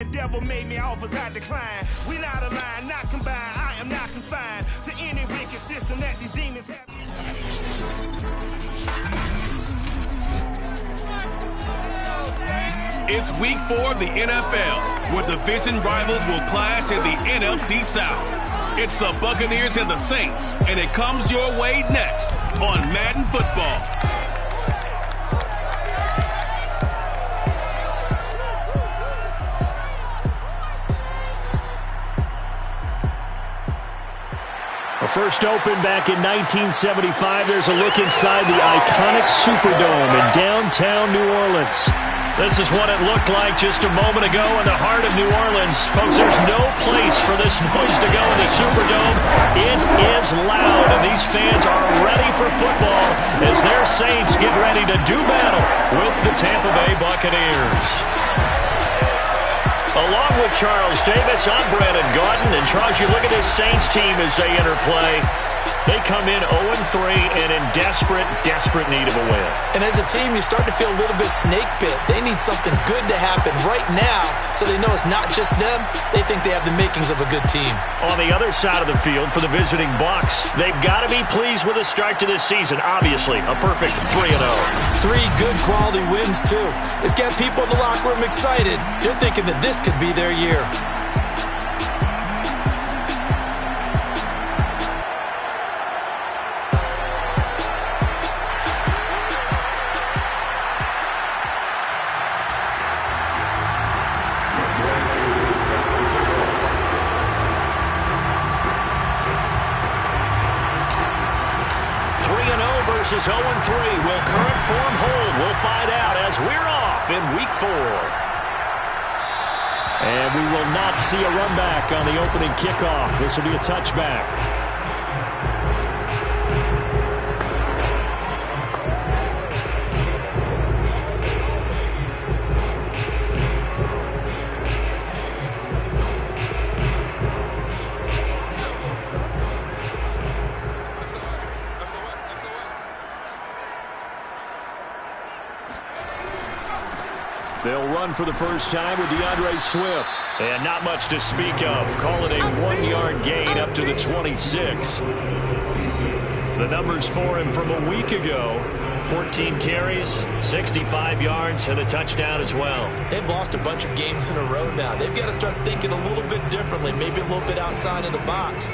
The devil made me offers I decline. We not aligned, not combined. I am not confined to any wicked system that these demons have. It's week 4 of the NFL, where division rivals will clash in the NFC South. It's the Buccaneers and the Saints, and it comes your way next on Madden Football. First opened back in 1975. There's a look inside the iconic Superdome in downtown New Orleans. This is what it looked like just a moment ago in the heart of New Orleans. Folks, there's no place for this noise to go in the Superdome. It is loud, and these fans are ready for football as their Saints get ready to do battle with the Tampa Bay Buccaneers. Along with Charles Davis, I'm Brandon Gaudin. And Charles, you look at this Saints team as they enter play. They come in 0-3 and in desperate need of a win. And as a team, you start to feel a little bit snake bit. They need something good to happen right now so they know it's not just them. They think they have the makings of a good team. On the other side of the field for the visiting Bucs, they've got to be pleased with the start to this season. Obviously, a perfect 3-0. 3 good quality wins, too. It's got people in the locker room excited. They're thinking that this could be their year. Versus 0-3. Will current form hold? We'll find out as we're off in week 4. And we will not see a run back on the opening kickoff. This will be a touchback. They'll run for the first time with DeAndre Swift. And not much to speak of. Call it a 1-yard gain up to the 26. The numbers for him from a week ago: 14 carries, 65 yards, and a touchdown as well. They've lost a bunch of games in a row now. They've got to start thinking a little bit differently, maybe a little bit outside of the box.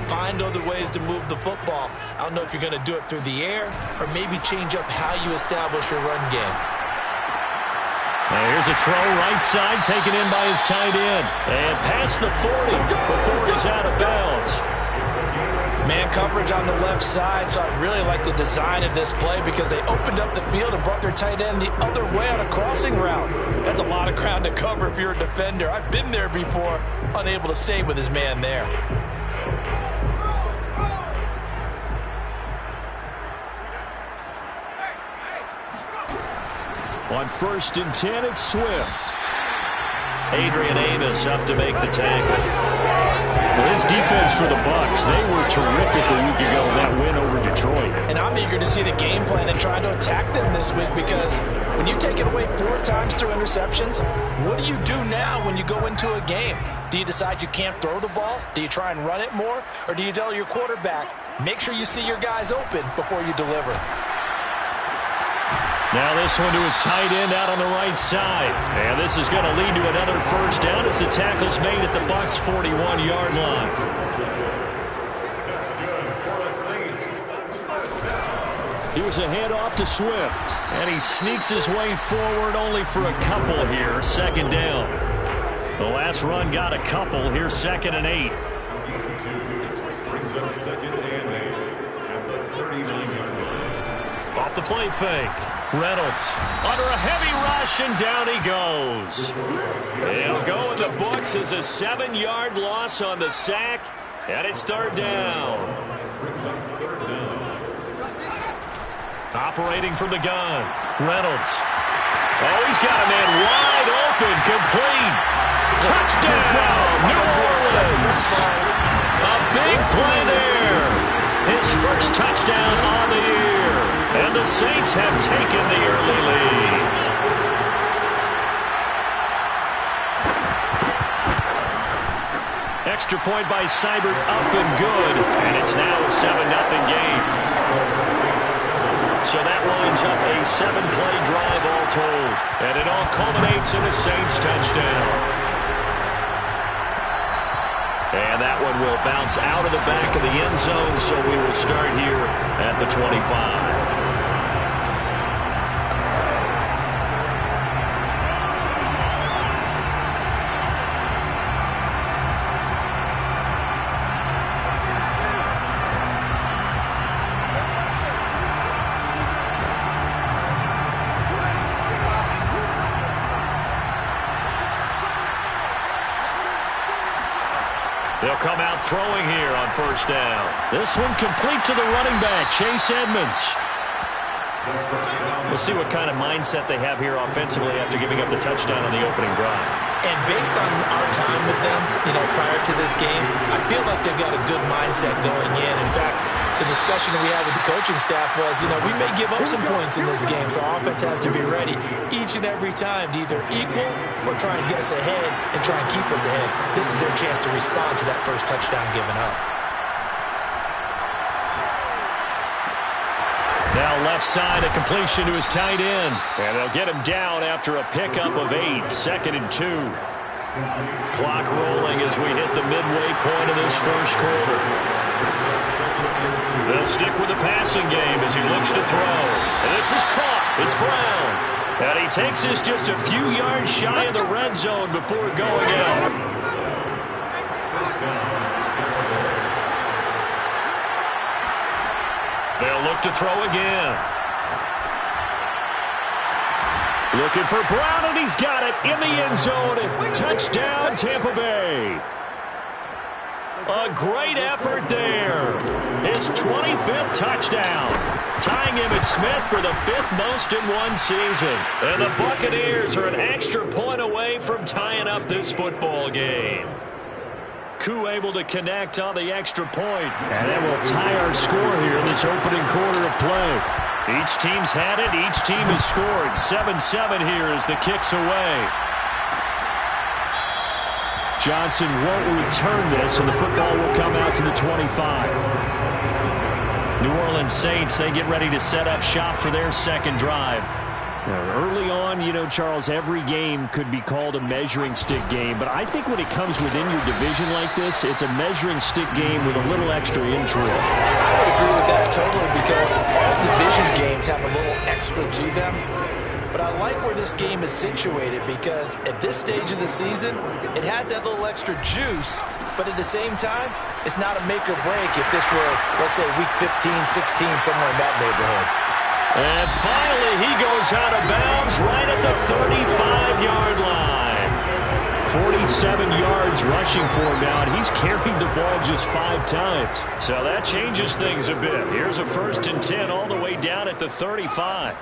Find other ways to move the football. I don't know if you're going to do it through the air or maybe change up how you establish your run game. Now here's a throw right side taken in by his tight end. And past the 40 before he's out of bounds. Man coverage on the left side, so I really like the design of this play because they opened up the field and brought their tight end the other way on a crossing route. That's a lot of ground to cover if you're a defender. I've been there before, unable to stay with his man there. On 1st and 10, it's Swift. Adrian Amos up to make the tackle. Well, his defense for the Bucs, they were terrific a week ago, that win over Detroit. And I'm eager to see the game plan and try to attack them this week because when you take it away 4 times through interceptions, what do you do now when you go into a game? Do you decide you can't throw the ball? Do you try and run it more? Or do you tell your quarterback, make sure you see your guys open before you deliver? Now this one to his tight end out on the right side. And this is going to lead to another first down as the tackle's made at the Bucs' 41-yard line. Here's a handoff to Swift. And he sneaks his way forward only for a couple here. 2nd down. The last run got a couple. Here's 2nd and 8. Brings up 2nd and 8 at the 39-yard line. Off the play fake. Reynolds under a heavy rush, and down he goes. It'll go in the books as a 7-yard loss on the sack, and it's 3rd down. Operating from the gun, Reynolds. Oh, he's got a man wide open, complete. Touchdown, New Orleans. A big play there. His first touchdown on the year. And the Saints have taken the early lead. extra point by Seibert up and good. And it's now a 7-0 game. So that lines up a 7-play drive all told. And it all culminates in a Saints touchdown. And that one will bounce out of the back of the end zone, so we will start here at the 25. They'll come out throwing here on first down. This one complete to the running back, Chase Edmonds. We'll see what kind of mindset they have here offensively after giving up the touchdown on the opening drive. And based on our time with them, prior to this game, I feel like they've got a good mindset going in. In fact, the discussion that we had with the coaching staff was, we may give up some points in this game, so our offense has to be ready each and every time to either equal or try and get us ahead and try and keep us ahead. This is their chance to respond to that first touchdown given up. Now left side, a completion to his tight end. And they'll get him down after a pickup of 8, 2nd and 2. Clock rolling as we hit the midway point of this first quarter. They'll stick with the passing game as he looks to throw. And this is caught. It's Brown. And he takes this just a few yards shy of the red zone before going out. They'll look to throw again. Looking for Brown, and he's got it in the end zone. Touchdown, Tampa Bay. A great effort there. His 25th touchdown. Tying Emmitt Smith for the 5th most in one season. And the Buccaneers are an extra point away from tying up this football game. Koo able to connect on the extra point. And that will tie our score here in this opening quarter of play. Each team's had it. Each team has scored. 7-7 here as the kick's away. Johnson won't return this, and the football will come out to the 25. New Orleans Saints, they get ready to set up shop for their second drive. Early on, Charles, every game could be called a measuring stick game, but I think when it comes within your division like this, it's a measuring stick game with a little extra intrigue. I would agree with that totally because all division games have a little extra to them. But I like where this game is situated because at this stage of the season, it has that little extra juice, but at the same time, it's not a make or break if this were, let's say, week 15, 16, somewhere in that neighborhood. And finally, he goes out of bounds right at the 35-yard line. 47 yards rushing for him now, and he's carried the ball just 5 times. So that changes things a bit. Here's a 1st and 10 all the way down at the 35.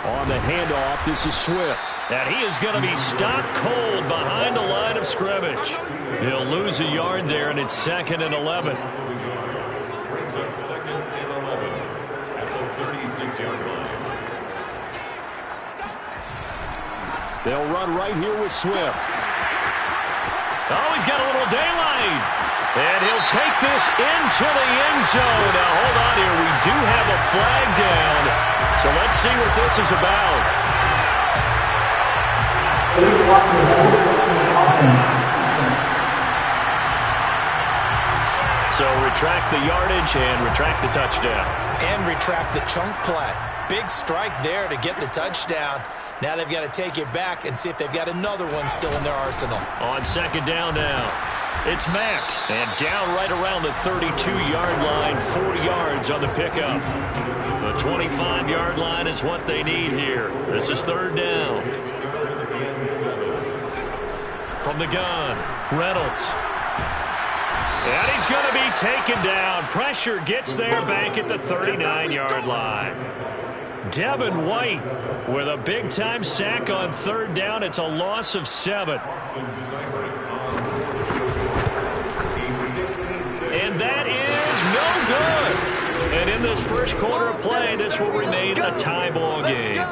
On the handoff, this is Swift. And he is going to be stopped cold behind the line of scrimmage. He'll lose a yard there, and it's 2nd and 11. Brings up 2nd and 11 at the 36-yard line. They'll run right here with Swift. Oh, he's got a little daylight. And he'll take this into the end zone. Now, hold on here. We do have a flag down. So let's see what this is about. So retract the yardage and retract the touchdown. And retract the chunk play. Big strike there to get the touchdown. Now they've got to take it back and see if they've got another one still in their arsenal. On 2nd down now. It's Mack. And down right around the 32-yard line. 4 yards on the pickup. The 25-yard line is what they need here. This is 3rd down. From the gun, Reynolds. And he's going to be taken down. Pressure gets there back at the 39-yard line. Devin White with a big-time sack on 3rd down. It's a loss of 7. And that is no good. And in this first quarter of play, this will remain a tie ball game.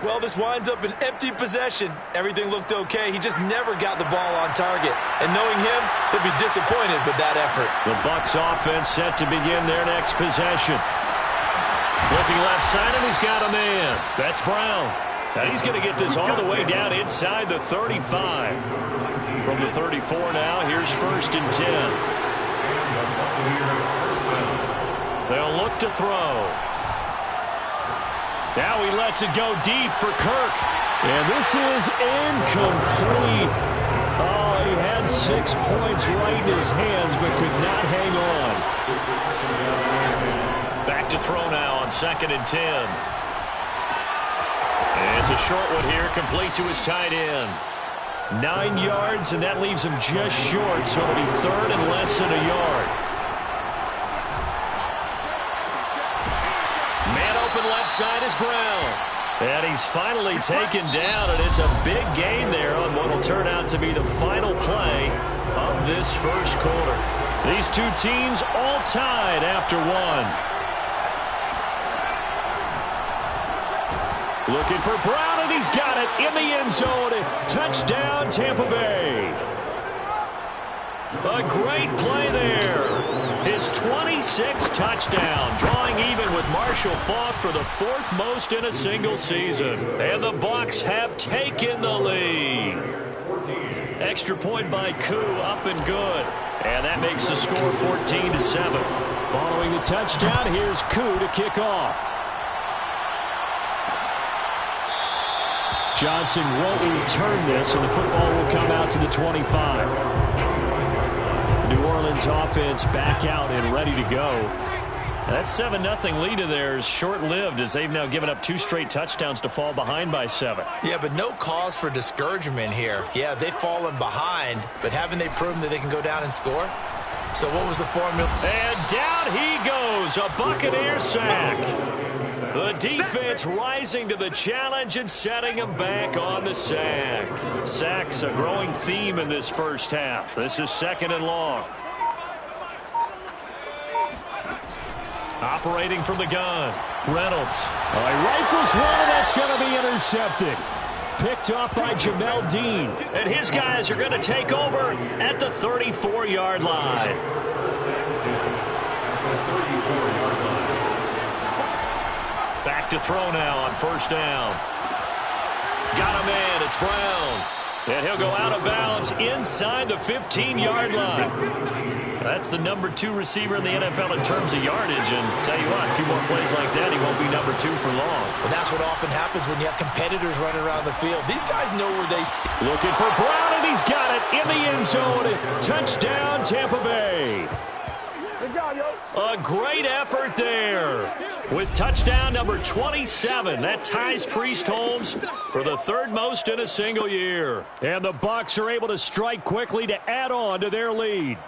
Well, this winds up an empty possession. Everything looked okay. He just never got the ball on target. And knowing him, he'll be disappointed with that effort. The Bucs offense set to begin their next possession. Looking left side, and he's got a man. That's Brown. Now he's going to get this all the way down inside the 35. From the 34 now, here's 1st and 10. They'll look to throw. Now he lets it go deep for Kirk. And this is incomplete. Oh, he had 6 points right in his hands, but could not hang on. Back to throw now on 2nd and 10. And it's a short one here, complete to his tight end. 9 yards, and that leaves him just short, so it'll be 3rd and less than a yard. Man open left side is Brown. And he's finally taken down, and it's a big gain there on what will turn out to be the final play of this first quarter. These two teams all tied after one. Looking for Brown, and he's got it in the end zone. Touchdown, Tampa Bay. A great play there. His 26th touchdown, drawing even with Marshall Faulk for the 4th most in a single season. And the Bucs have taken the lead. Extra point by Koo, up and good. And that makes the score 14-7. Following the touchdown, here's Koo to kick off. Johnson won't return this, and the football will come out to the 25. New Orleans offense back out and ready to go. That 7-0 lead of theirs short-lived as they've now given up 2 straight touchdowns to fall behind by 7. Yeah, but no cause for discouragement here. Yeah, they've fallen behind, but haven't they proven that they can go down and score? So what was the formula? And down he goes, a Buccaneer sack. The defense rising to the challenge and setting him back on the sack. Sacks a growing theme in this first half. This is 2nd and long. Operating from the gun, Reynolds. He rifles one, and that's going to be intercepted. Picked off by Jamel Dean. And his guys are going to take over at the 34-yard line. Back to throw now on 1st down. Got a man, it's Brown. And he'll go out of bounds inside the 15-yard line. That's the number 2 receiver in the NFL in terms of yardage. And tell you what, a few more plays like that, he won't be number 2 for long. Well, that's what often happens when you have competitors running around the field. These guys know where they stand. Looking for Brown, and he's got it in the end zone. Touchdown, Tampa Bay. Good job, yo. A great effort there. With touchdown number 27, that ties Priest Holmes for the 3rd most in a single year. And the Bucs are able to strike quickly to add on to their lead.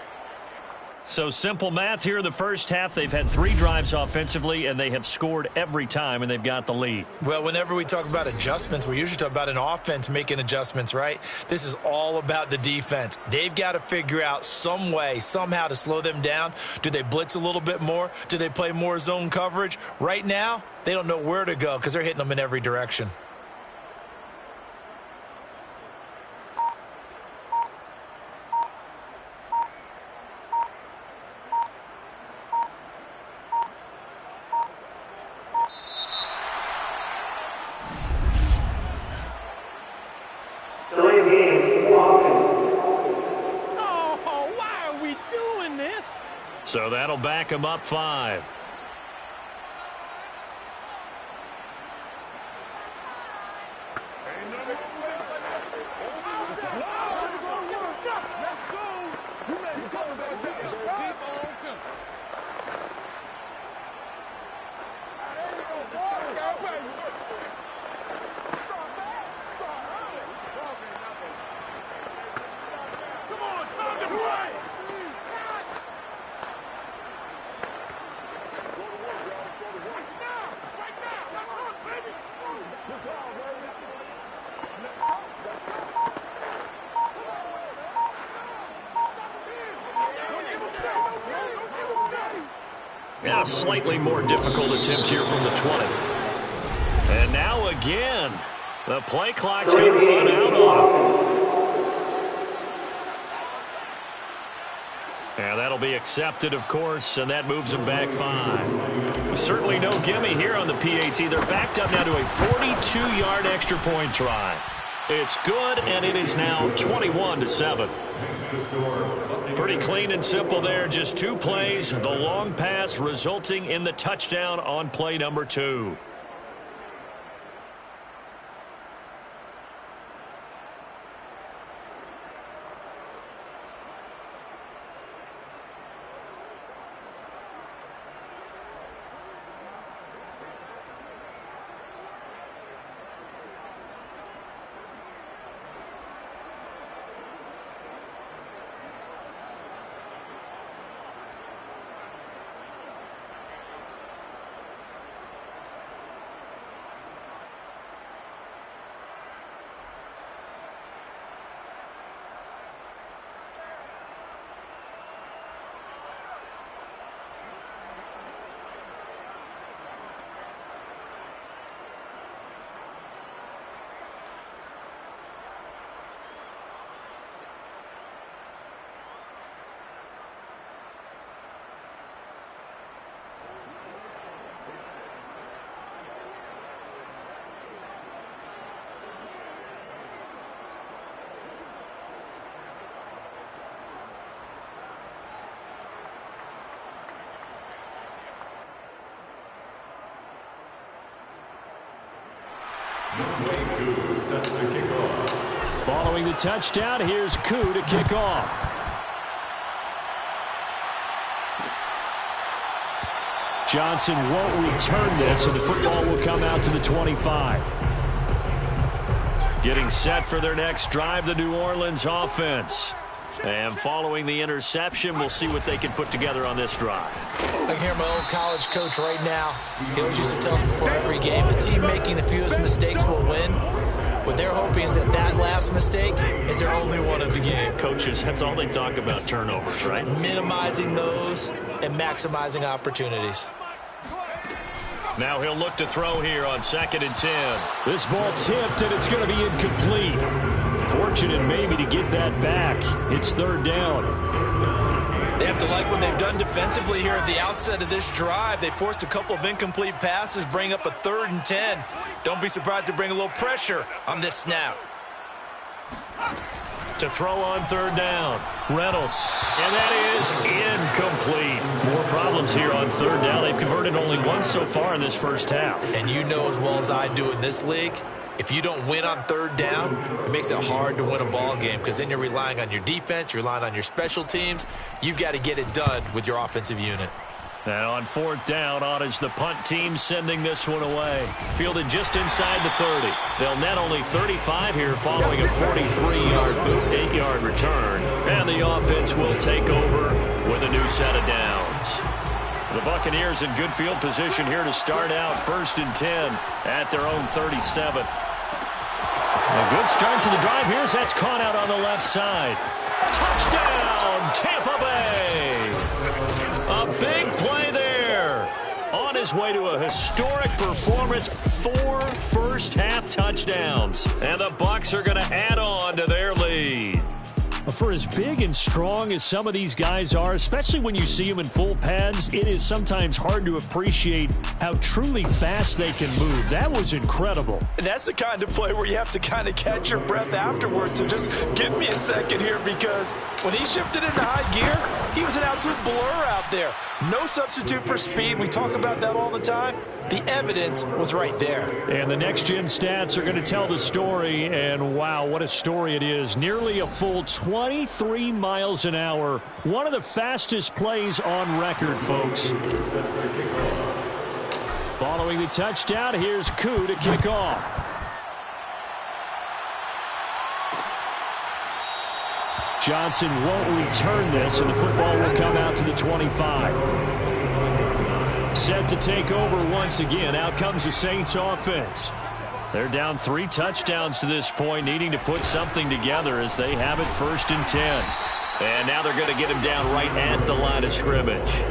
So simple math here in the first half. They've had 3 drives offensively, and they have scored every time, and they've got the lead. Well, whenever we talk about adjustments, we usually talk about an offense making adjustments, right? This is all about the defense. They've got to figure out some way, somehow to slow them down. Do they blitz a little bit more? Do they play more zone coverage? Right now, they don't know where to go because they're hitting them in every direction. So that'll back him up 5. Yeah, a slightly more difficult attempt here from the 20. And now again. The play clock's going to run out on him. And that'll be accepted, of course, and that moves them back 5. Certainly no gimme here on the PAT. They're backed up now to a 42-yard extra point try. It's good, and it is now 21-7. Pretty clean and simple there. Just 2 plays. The long pass resulting in the touchdown on play number 2. Following the touchdown, here's Koo to kick off. Johnson won't return this, and the football will come out to the 25. Getting set for their next drive, the New Orleans offense. And following the interception, we'll see what they can put together on this drive. I can hear my old college coach right now. He always used to tell us before every game, the team making the fewest mistakes will win. What they're hoping is that last mistake is their only one of the game. Coaches, that's all they talk about, turnovers, right? Minimizing those and maximizing opportunities. Now he'll look to throw here on 2nd and 10. This ball tipped, and it's going to be incomplete. Fortunate maybe to get that back. It's 3rd down. They have to like what they've done defensively here at the outset of this drive. They forced a couple of incomplete passes, bring up a 3rd and 10. Don't be surprised to bring a little pressure on this snap. To throw on 3rd down, Reynolds. And that is incomplete. More problems here on 3rd down. They've converted only once so far in this first half. And you know as well as I do in this league, if you don't win on 3rd down, it makes it hard to win a ball game because then you're relying on your defense, you're relying on your special teams. You've got to get it done with your offensive unit. And on 4th down, on is the punt team sending this one away. Fielded just inside the 30. They'll net only 35 here following a 43-yard boot, 8-yard return. And the offense will take over with a new set of downs. The Buccaneers in good field position here to start out 1st and 10 at their own 37. A good start to the drive here as that's caught out on the left side. Touchdown, Tampa Bay! A big play there. On his way to a historic performance, 4 first-half touchdowns. And the Bucs are going to add on to their lead. For as big and strong as some of these guys are, especially when you see them in full pads, it is sometimes hard to appreciate how truly fast they can move. That was incredible. And that's the kind of play where you have to kind of catch your breath afterwards. So just give me a second here, because when he shifted into high gear, he was an absolute blur out there. No substitute for speed. We talk about that all the time. The evidence was right there. And the next-gen stats are going to tell the story, and wow, what a story it is. Nearly a full 23 miles an hour. One of the fastest plays on record, folks. Following the touchdown, here's Koo to kick off. Johnson won't return this, and the football will come out to the 25. Set to take over once again. Out comes the Saints offense. They're down 3 touchdowns to this point, needing to put something together as they have it 1st and 10. And now they're going to get him down right at the line of scrimmage.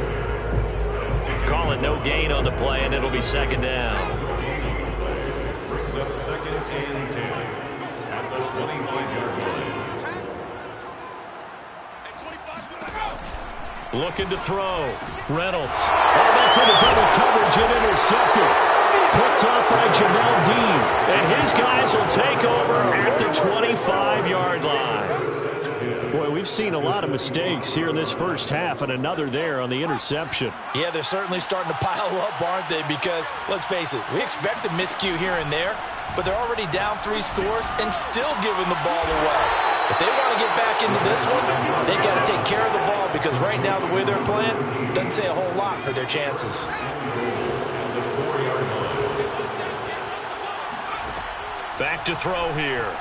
Call it no gain on the play, and it'll be 2nd down. second and 10 at the 25-yard line. Looking to throw. Reynolds. Oh, that's into double coverage and intercepted. Picked up by Jamel Dean. And his guys will take over at the 25-yard line. Boy, we've seen a lot of mistakes here in this first half, and another there on the interception. Yeah, they're certainly starting to pile up, aren't they? Because, let's face it, we expect a miscue here and there, but they're already down 3 scores and still giving the ball away. If they want to get back into this one, they got to take care of the ball, because right now the way they're playing doesn't say a whole lot for their chances. Back to throw here.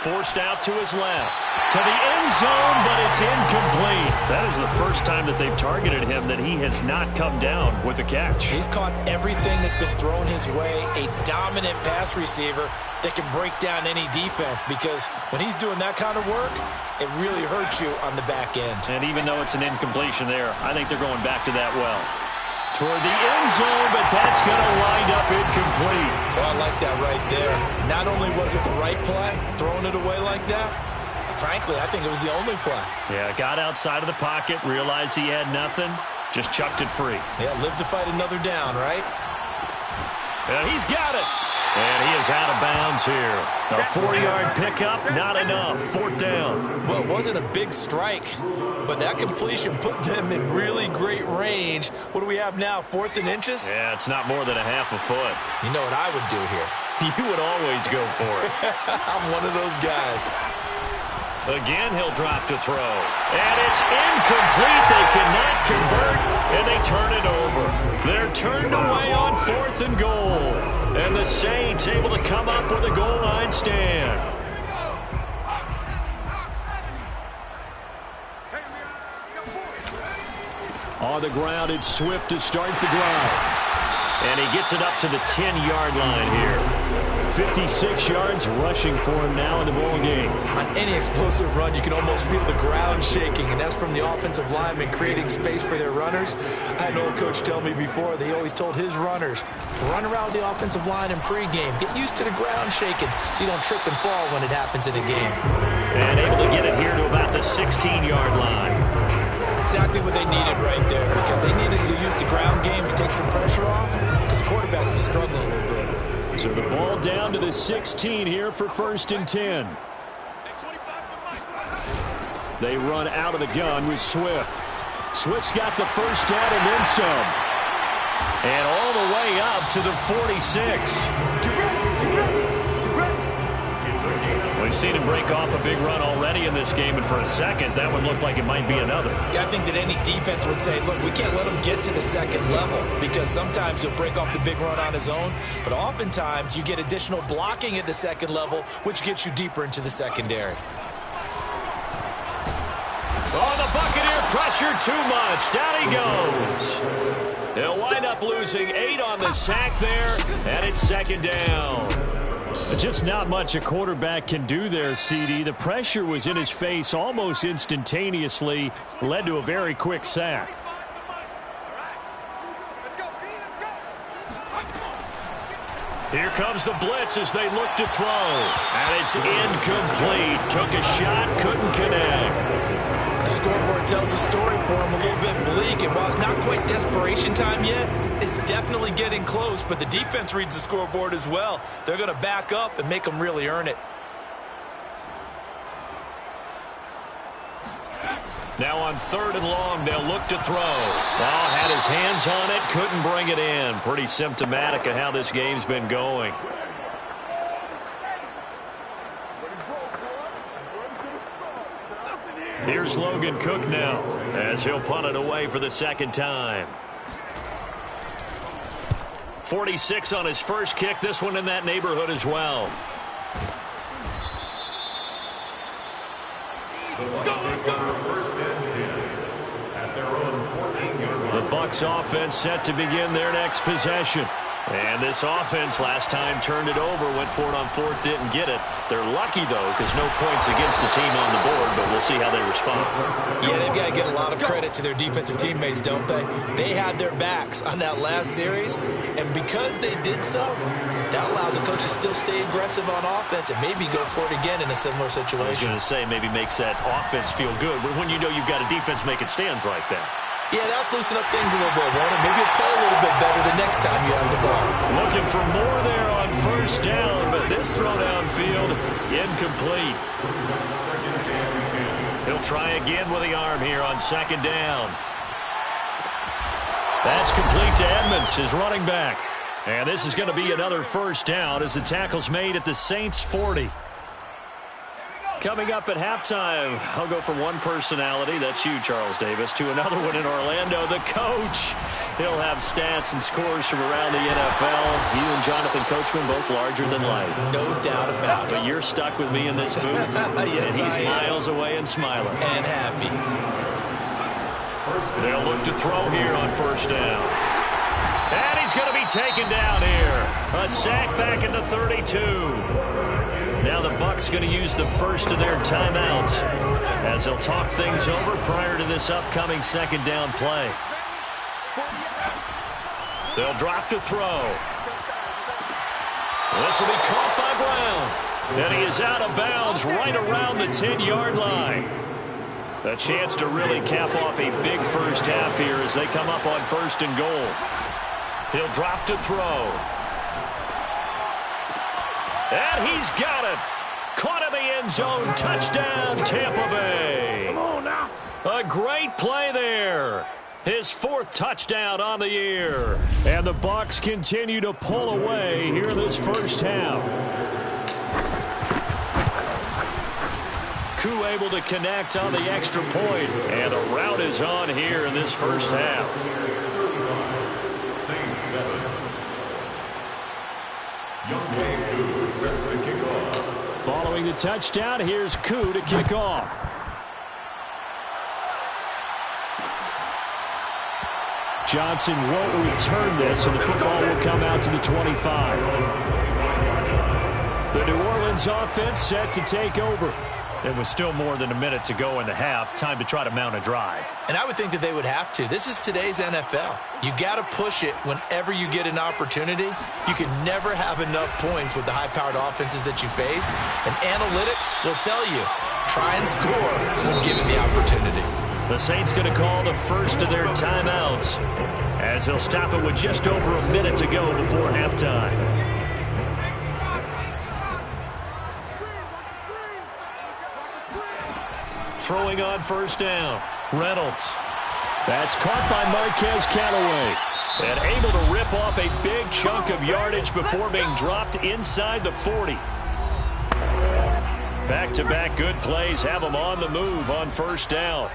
Forced out to his left. To the end zone, but it's incomplete. That is the first time that they've targeted him that he has not come down with a catch. He's caught everything that's been thrown his way. A dominant pass receiver that can break down any defense, because when he's doing that kind of work, it really hurts you on the back end. And even though it's an incompletion there, I think they're going back to that well. Toward the end zone, but that's going to wind up incomplete. So I like that right there. Not only was it the right play, throwing it away like that, frankly, I think it was the only play. Yeah, got outside of the pocket, realized he had nothing, just chucked it free. Yeah, live to fight another down, right? And he's got it. And he is out of bounds here. A 4-yard pickup, not enough. 4th down. Well, it wasn't a big strike, but that completion put them in really great range. What do we have now, 4th and inches? Yeah, it's not more than a half a foot. You know what I would do here? You would always go for it. I'm one of those guys. Again, he'll drop to throw. And it's incomplete. They cannot convert, and they turn it over. They're turned away on 4th and goal. And the Saints able to come up with a goal line stand. On the ground, it's Swift to start the drive. And he gets it up to the 10-yard line here. 56 yards rushing for him now in the ball game. On any explosive run, you can almost feel the ground shaking, and that's from the offensive linemen creating space for their runners. I had an old coach tell me before, they always told his runners to run around the offensive line in pregame. Get used to the ground shaking so you don't trip and fall when it happens in a game. And able to get it here to about the 16-yard line. Exactly what they needed right there, because they needed to use the ground game to take some pressure off, because the quarterback's been struggling a little bit. So the ball down to the 16 here for 1st and 10. They run out of the gun with Swift. Swift's got the first down and then some. And all the way up to the 46. We've seen him break off a big run already in this game, and for a second, that one looked like it might be another. Yeah, I think that any defense would say, look, we can't let him get to the second level, because sometimes he'll break off the big run on his own, but oftentimes you get additional blocking at the second level, which gets you deeper into the secondary. Oh, the Buccaneer pressure too much. Down he goes. They'll wind up losing 8 on the sack there, and it's 2nd down. Just not much a quarterback can do there, CD. The pressure was in his face almost instantaneously, led to a very quick sack. Here comes the blitz as they look to throw. And it's incomplete. Took a shot, couldn't connect. The scoreboard tells a story for him, a little bit bleak, and while it's not quite desperation time yet, it's definitely getting close, but the defense reads the scoreboard as well. They're going to back up and make them really earn it. Now on 3rd and long, they'll look to throw. Ball had his hands on it, couldn't bring it in. Pretty symptomatic of how this game's been going. Here's Logan Cook now, as he'll punt it away for the 2nd time. 46 on his first kick, this one in that neighborhood as well. The Bucs offense set to begin their next possession. And this offense last time turned it over, went for it on 4th, didn't get it. They're lucky, though, because no points against the team on the board, but we'll see how they respond. Yeah, they've got to get a lot of credit to their defensive teammates, don't they? They had their backs on that last series, and because they did so, That allows the coach to still stay aggressive on offense and maybe go for it again in a similar situation. I was going to say maybe makes that offense feel good when you know you've got a defense making stands like that. Yeah, that'll loosen up things a little bit, won't it? Maybe you'll play a little bit better the next time you have the ball. Looking for more there on first down, but this throw downfield, incomplete. He'll try again with the arm here on second down. That's complete to Edmonds, his running back. And this is going to be another first down as the tackle's made at the Saints 40. Coming up at halftime, I'll go from one personality, that's you, Charles Davis, to another one in Orlando, the coach. He'll have stats and scores from around the NFL. You and Jonathan Coachman, both larger than life. No doubt about it. But you're stuck with me in this booth. Yes, and he's miles away and smiling. And happy. They'll look to throw here on first down. And he's going to be taken down here. A sack back at the 32. Now the Bucs going to use the first of their timeouts as they'll talk things over prior to this upcoming second down play. They'll drop to throw. This will be caught by Brown. And he is out of bounds right around the 10-yard line. A chance to really cap off a big first half here as they come up on first and goal. He'll drop to throw. And he's got it. Caught in the end zone. Touchdown, Tampa Bay. Come on now. A great play there. His fourth touchdown on the year. And the Bucs continue to pull away here in this first half. Koo able to connect on the extra point. And a rout is on here in this first half. Saints 7. Younghoe Koo set to kick off. Following the touchdown, here's Koo to kick off. Johnson won't return this, and the football will come out to the 25. The New Orleans offense set to take over. It was still more than a minute to go in the half. Time to try to mount a drive. And I would think that they would have to. This is today's NFL. You got to push it whenever you get an opportunity. You can never have enough points with the high-powered offenses that you face. And analytics will tell you, try and score when given the opportunity. The Saints going to call the first of their timeouts as they'll stop it with just over a minute to go before halftime. Throwing on first down. Reynolds. That's caught by Marquez Callaway. And able to rip off a big chunk of yardage before being dropped inside the 40. Back-to-back good plays have them on the move on first down.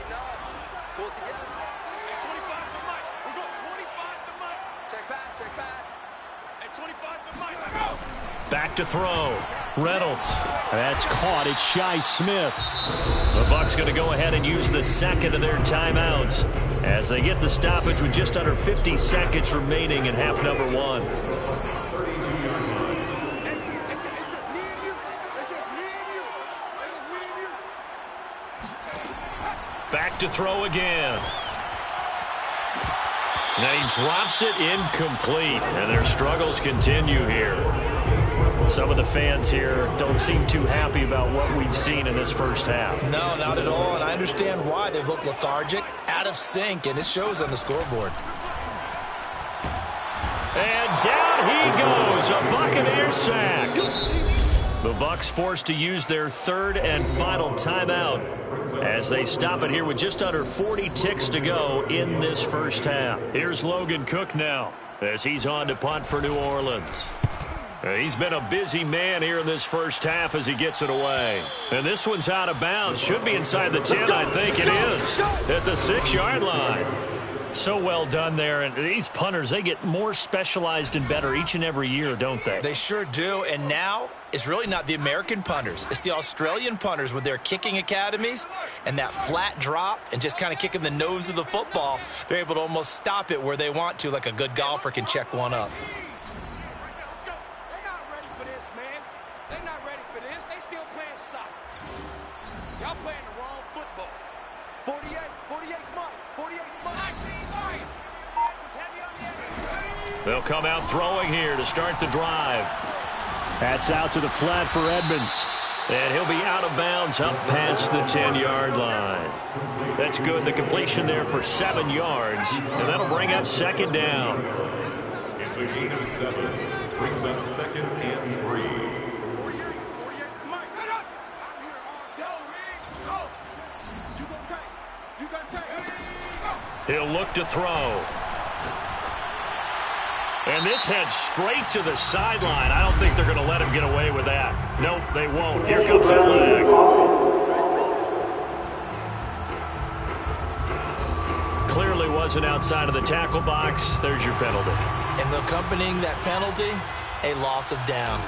Back to throw. Reynolds. That's caught. It's Shi Smith. The Bucs going to go ahead and use the second of their timeouts as they get the stoppage with just under 50 seconds remaining in half number one. Back to throw again. Now he drops it incomplete, and their struggles continue here. Some of the fans here don't seem too happy about what we've seen in this first half. No, not at all, and I understand why. They've looked lethargic, out of sync, and it shows on the scoreboard. And down he goes, a Buccaneer sack. The Bucs forced to use their third and final timeout as they stop it here with just under 40 ticks to go in this first half. Here's Logan Cook now as he's on to punt for New Orleans. He's been a busy man here in this first half as he gets it away. And this one's out of bounds. Should be inside the 10, I think it is, at the 6-yard line. So well done there. And these punters, they get more specialized and better each and every year, don't they? They sure do. And now it's really not the American punters. It's the Australian punters with their kicking academies and that flat drop and just kind of kicking the nose of the football. They're able to almost stop it where they want to, like a good golfer can check one up. They'll come out throwing here to start the drive. That's out to the flat for Edmonds. And he'll be out of bounds up past the 10-yard line. That's good. The completion there for 7 yards. And that'll bring up second down. It's a gain of 7. Brings up 2nd and 3. He'll look to throw. And this heads straight to the sideline. I don't think they're going to let him get away with that. Nope, they won't. Here comes the flag. Clearly wasn't outside of the tackle box. There's your penalty. And accompanying that penalty, a loss of down.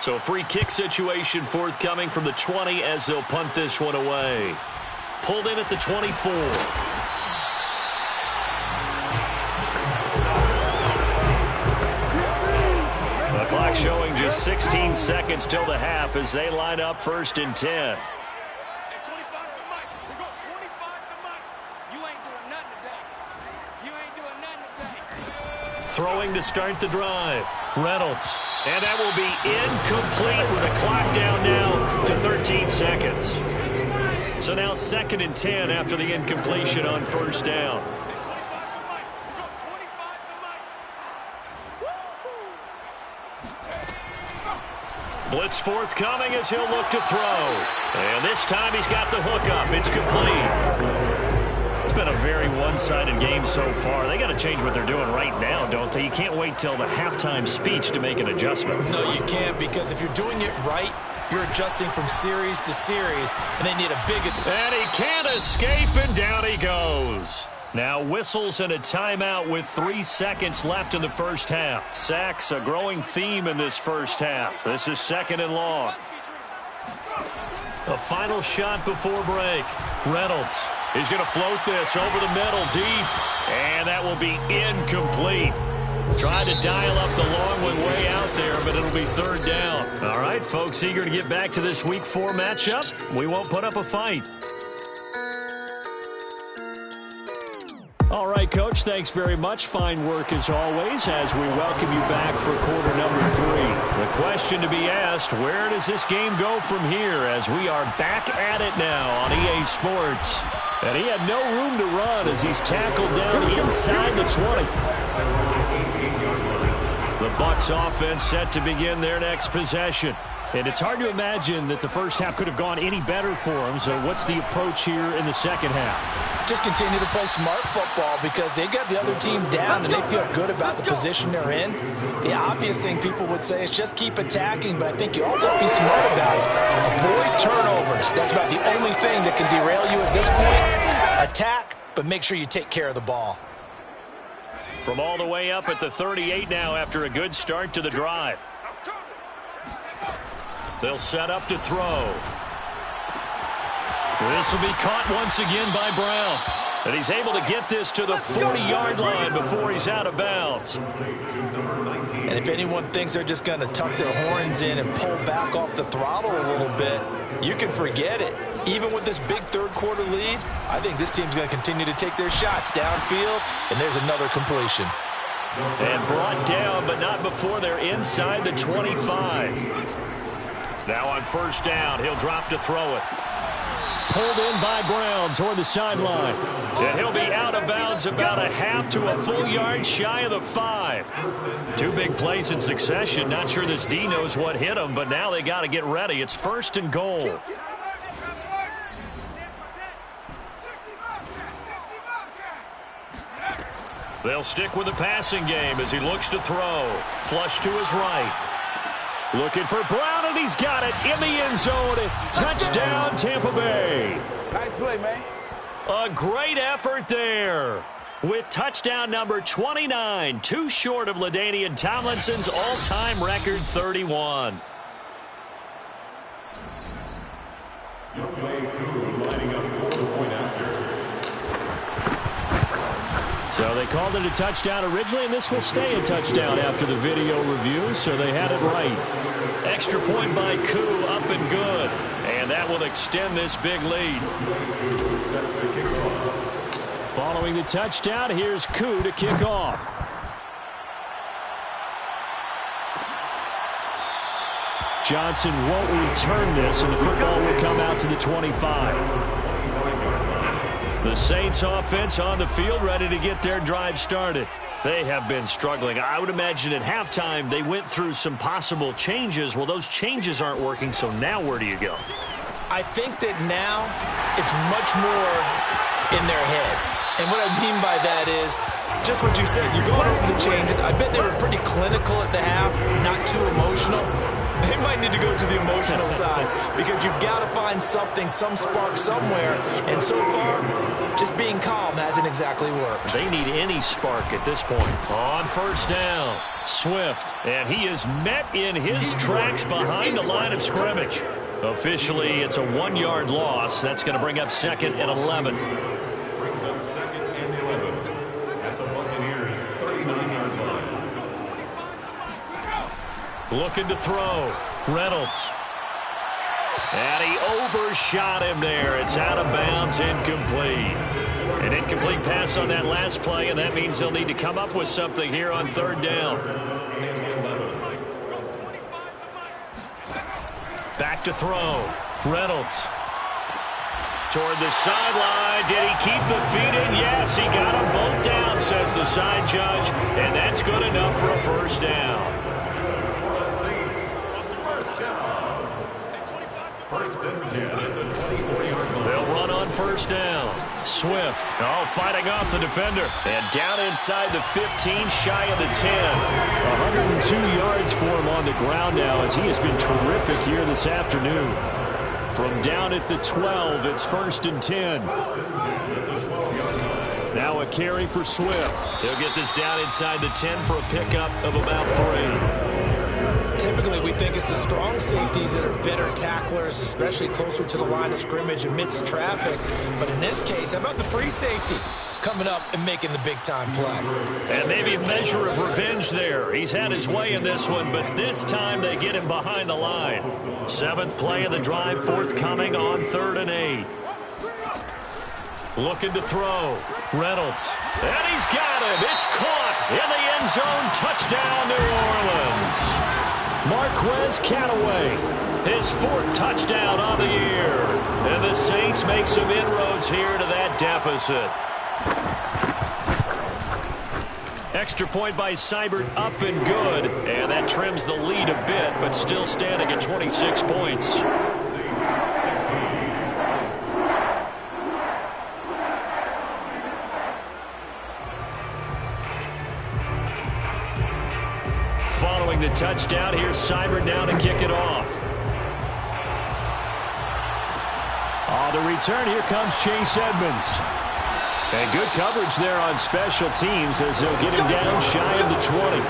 So a free kick situation forthcoming from the 20 as they'll punt this one away. Pulled in at the 24. The clock showing just 16 seconds till the half as they line up 1st and 10. Throwing to start the drive. Reynolds. And that will be incomplete with the clock down now to 13 seconds. So now 2nd and 10 after the incompletion on 1st down. Blitz forthcoming as he'll look to throw. And this time he's got the hook up. It's complete. It's been a very one-sided game so far. They got to change what they're doing right now, don't they? You can't wait till the halftime speech to make an adjustment. No, you can't, because if you're doing it right, you're adjusting from series to series, and they need a big... And he can't escape, and down he goes. Now whistles and a timeout with 3 seconds left in the first half. Sacks, a growing theme in this first half. This is 2nd and long. A final shot before break. Reynolds. He's going to float this over the middle deep. And that will be incomplete. Tried to dial up the long one way out there, but it'll be 3rd down. All right, folks, eager to get back to this Week 4 matchup. We won't put up a fight. All right, Coach, thanks very much. Fine work as always as we welcome you back for quarter number 3. The question to be asked, where does this game go from here as we are back at it now on EA Sports? And he had no room to run as he's tackled down inside the 20. The Bucs offense set to begin their next possession. And it's hard to imagine that the first half could have gone any better for them. So what's the approach here in the second half? Just continue to play smart football because they got the other team down and they feel good about the position they're in. The obvious thing people would say is just keep attacking, but I think you also have to be smart about it. Avoid turnovers. That's about the only thing that can derail you at this point. Attack, but make sure you take care of the ball. From all the way up at the 38 now after a good start to the drive. They'll set up to throw. This will be caught once again by Brown. And he's able to get this to the 40-yard line before he's out of bounds. And if anyone thinks they're just going to tuck their horns in and pull back off the throttle a little bit, you can forget it. Even with this big third-quarter lead, I think this team's going to continue to take their shots downfield, and there's another completion. And brought down, but not before they're inside the 25. Now on 1st down, he'll drop to throw it. Pulled in by Brown toward the sideline. And he'll be out of bounds about a half to a full yard shy of the 5. 2 big plays in succession. Not sure this D knows what hit him, but now they got to get ready. It's 1st and goal. They'll stick with the passing game as he looks to throw. Flush to his right. Looking for Brown, and he's got it in the end zone. Touchdown, Tampa Bay. Nice play, man. A great effort there. With touchdown number 29, too short of LaDainian Tomlinson's all-time record 31. So they called it a touchdown originally, and this will stay a touchdown after the video review, so they had it right. Extra point by Koo, up and good. And that will extend this big lead. Following the touchdown, here's Koo to kick off. Johnson won't return this, and the football will come out to the 25. The Saints offense on the field, ready to get their drive started. They have been struggling. I would imagine at halftime they went through some possible changes. Well, those changes aren't working, so now where do you go? I think that now it's much more in their head. And what I mean by that is just what you said. You're going over the changes. I bet they were pretty clinical at the half, not too emotional. They might need to go to the emotional side because you've got to find something, some spark somewhere. And so far, just being calm hasn't exactly worked. They need any spark at this point. On first down, Swift. And he is met in his tracks behind the line of scrimmage. Officially, it's a 1-yard loss. That's going to bring up 2nd and 11. Brings up 2nd and 11 at the Buccaneers' 39-yard line. Looking to throw. Reynolds. And he overshot him there. It's out of bounds, incomplete. An incomplete pass on that last play, and that means they'll need to come up with something here on 3rd down. Back to throw. Reynolds. Toward the sideline. Did he keep the feet in? Yes, he got them both down, says the side judge. And that's good enough for a first down. First and 10 at the 24-yard line. They'll run on first down. Swift, fighting off the defender. And down inside the 15, shy of the 10. 102 yards for him on the ground now as he has been terrific here this afternoon. From down at the 12, it's 1st and 10. Now a carry for Swift. He'll get this down inside the 10 for a pickup of about 3. Typically, we think it's the strong safeties that are better tacklers, especially closer to the line of scrimmage amidst traffic. But in this case, how about the free safety coming up and making the big-time play? And maybe a measure of revenge there. He's had his way in this one, but this time they get him behind the line. 7th play of the drive, forthcoming on 3rd and 8. Looking to throw. Reynolds. And he's got him. It's caught in the end zone. Touchdown, New Orleans. Marquez Callaway, his 4th touchdown on the year. And the Saints make some inroads here to that deficit. Extra point by Seibert, up and good. And that trims the lead a bit, but still standing at 26 points. Saints 16. Following the touchdown, here's Seibert down to kick it off. On the return, here comes Chase Edmonds. And good coverage there on special teams as they'll get him down shy of the 20.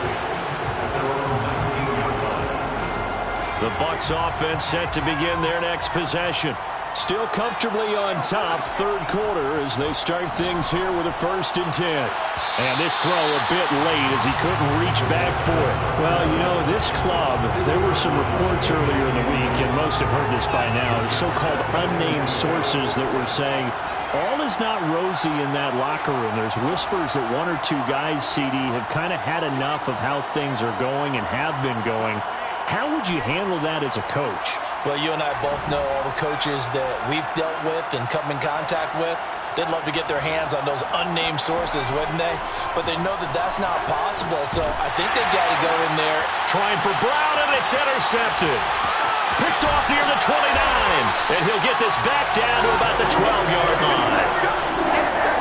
The Bucs offense set to begin their next possession. Still comfortably on top, 3rd quarter as they start things here with a 1st and 10. And this throw a bit late as he couldn't reach back for it. Well, you know, this club, there were some reports earlier in the week, and most have heard this by now, the so-called unnamed sources that were saying all is not rosy in that locker room. There's whispers that 1 or 2 guys, CD, have kind of had enough of how things are going and have been going. How would you handle that as a coach? Well, you and I both know all the coaches that we've dealt with and come in contact with. They'd love to get their hands on those unnamed sources, wouldn't they? But they know that that's not possible, so I think they've got to go in there. Trying for Brown, and it's intercepted. Picked off near the 29, and he'll get this back down to about the 12-yard line.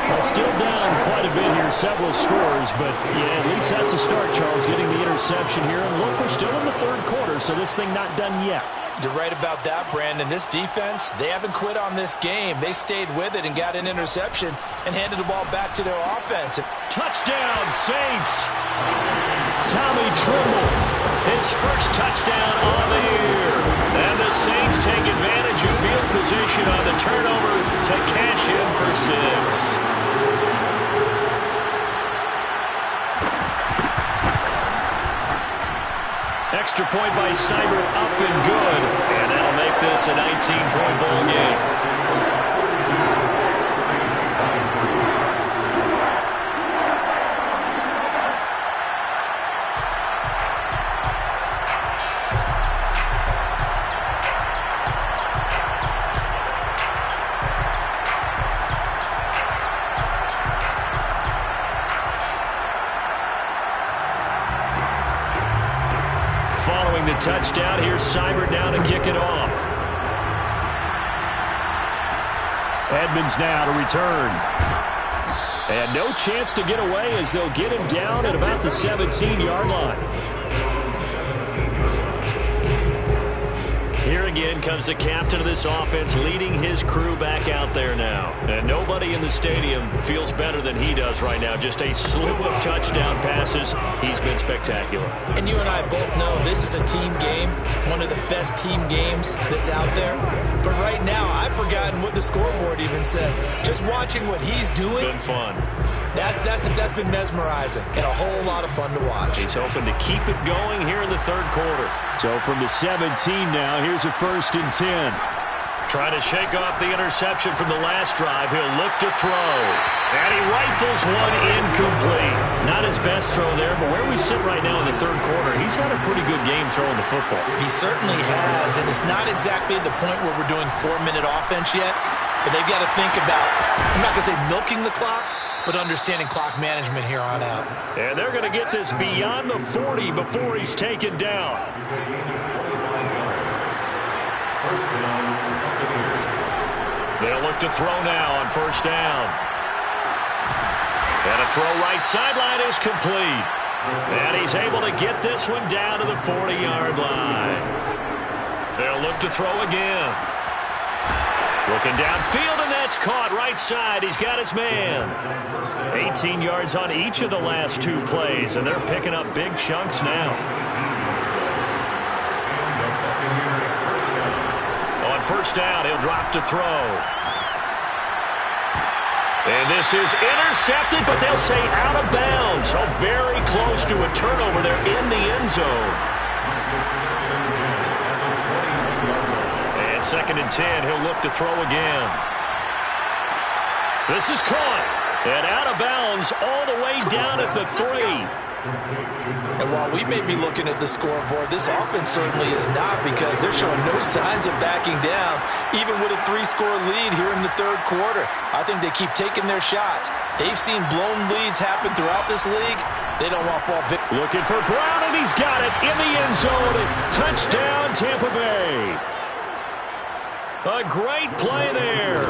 Well, still down quite a bit here, several scores, but yeah, at least that's a start, Charles, getting the interception here. And look, we're still in the 3rd quarter, so this thing not done yet. You're right about that, Brandon. This defense, they haven't quit on this game. They stayed with it and got an interception and handed the ball back to their offense. Touchdown, Saints! Tommy Tremble, his 1st touchdown on the year. And the Saints take advantage of field position on the turnover to cash in for 6. Extra point by Seibert, up and good. And that'll make this a 19-point ball game. touchdown. Here's Seibert now to kick it off. Edmonds now to return. And no chance to get away as they'll get him down at about the 17-yard line. Here again comes the captain of this offense leading his crew back out there now. And nobody in the stadium feels better than he does right now. Just a slew of touchdown passes. He's been spectacular. And you and I both know this is a team game, one of the best team games that's out there. But right now, I've forgotten what the scoreboard even says. Just watching what he's doing. Been fun. That's been mesmerizing and a whole lot of fun to watch. He's hoping to keep it going here in the third quarter. So from the 17 now, here's a 1st and 10. Trying to shake off the interception from the last drive. He'll look to throw. And he rifles one incomplete. Not his best throw there, but where we sit right now in the third quarter, he's had a pretty good game throwing the football. He certainly has, and it's not exactly at the point where we're doing 4-minute offense yet, but they've got to think about, I'm not going to say milking the clock, but understanding clock management here on out. And they're going to get this beyond the 40 before he's taken down. They'll look to throw now on 1st down. And a throw right sideline is complete. And he's able to get this one down to the 40-yard line. They'll look to throw again. Looking downfield, and that's caught right side. He's got his man. 18 yards on each of the last 2 plays, and they're picking up big chunks now. On 1st down, he'll drop to throw. And this is intercepted, but they'll say out of bounds. So very close to a turnover there in the end zone. And 2nd and 10, he'll look to throw again. This is caught. And out of bounds all the way down at the 3. And while we may be looking at the scoreboard, this offense certainly is not, because they're showing no signs of backing down, even with a 3-score lead here in the third quarter. I think they keep taking their shots. They've seen blown leads happen throughout this league. They don't want ball. Looking for Brown, and he's got it in the end zone. Touchdown, Tampa Bay. A great play there.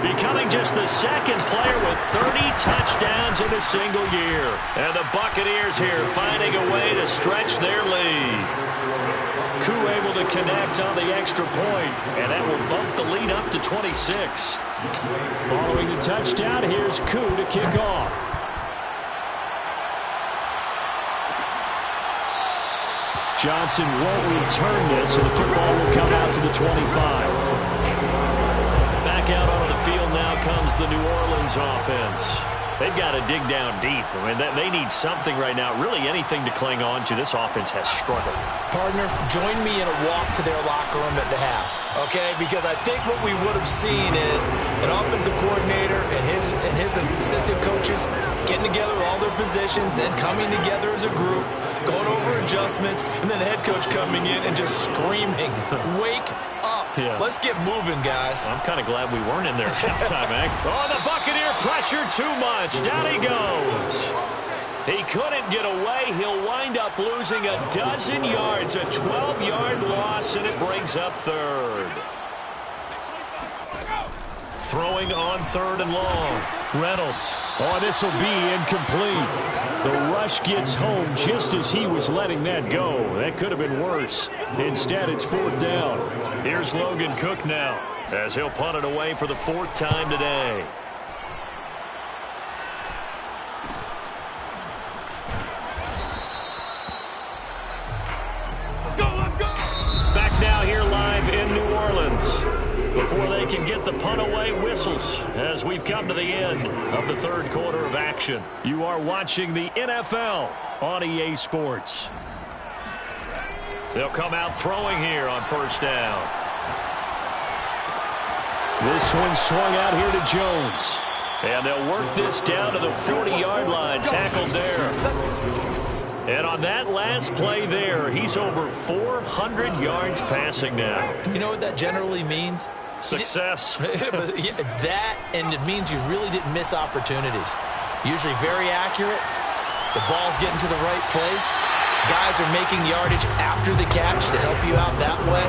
Becoming just the 2nd player with 30 touchdowns in a single year. And the Buccaneers here finding a way to stretch their lead. Koo able to connect on the extra point, and that will bump the lead up to 26. Following the touchdown, here's Koo to kick off. Johnson won't return this, and the football will come out to the 25. Back out onto the field now comes the New Orleans offense. They've got to dig down deep. I mean, they need something right now, really anything to cling on to. This offense has struggled. Partner, join me in a walk to their locker room at the half, okay? Because I think what we would have seen is an offensive coordinator and his assistant coaches getting together with all their positions, then coming together as a group, going over adjustments, and then the head coach coming in and just screaming, wake up. Yeah. Let's get moving, guys. I'm kind of glad we weren't in there at halftime, Hank. Oh, the Buccaneer pressure too much. Down he goes. He couldn't get away. He'll wind up losing a dozen yards, a 12-yard loss, and it brings up 3rd. Throwing on 3rd and long. Reynolds. Oh, this will be incomplete. The rush gets home just as he was letting that go. That could have been worse. Instead, it's 4th down. Here's Logan Cook now, as he'll punt it away for the 4th time today. Let's go! Back now here live in New Orleans. Before they can get the punt away, whistles as we've come to the end of the third quarter of action. You are watching the NFL on EA Sports. They'll come out throwing here on 1st down. This one swung out here to Jones. And they'll work this down to the 40-yard line. Tackled there. And on that last play there, he's over 400 yards passing now. You know what that generally means? Success. That, and it means you really didn't miss opportunities. Usually very accurate. The ball's getting to the right place. Guys are making yardage after the catch to help you out that way.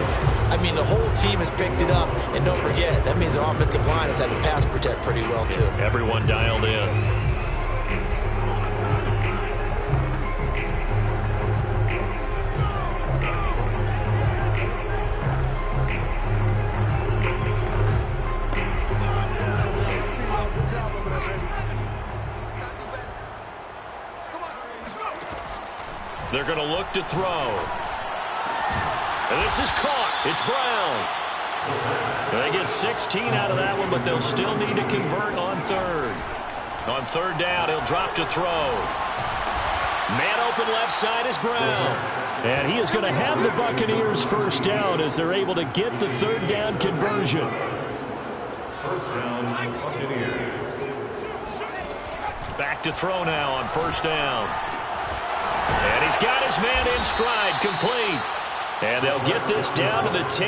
I mean, the whole team has picked it up. And don't forget, that means the offensive line has had to pass protect pretty well, too. Everyone dialed in. They're going to look to throw. And this is caught. It's Brown. They get 16 out of that one, but they'll still need to convert on third. On third down, he'll drop to throw. Man open left side is Brown. And he is going to have the Buccaneers first down as they're able to get the third down conversion. First down, Buccaneers. Back to throw now on first down. And he's got his man in stride, complete. And they'll get this down to the 10.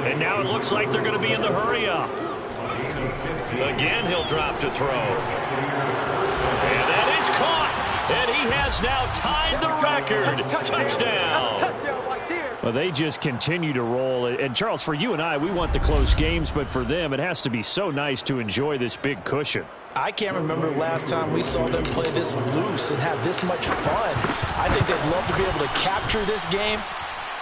And now it looks like they're going to be in the hurry up. Again, he'll drop to throw. And that is caught. And he has now tied the record. Touchdown. Well, they just continue to roll. And, Charles, for you and I, we want the close games. But for them, it has to be so nice to enjoy this big cushion. I can't remember the last time we saw them play this loose and have this much fun. I think they'd love to be able to capture this game,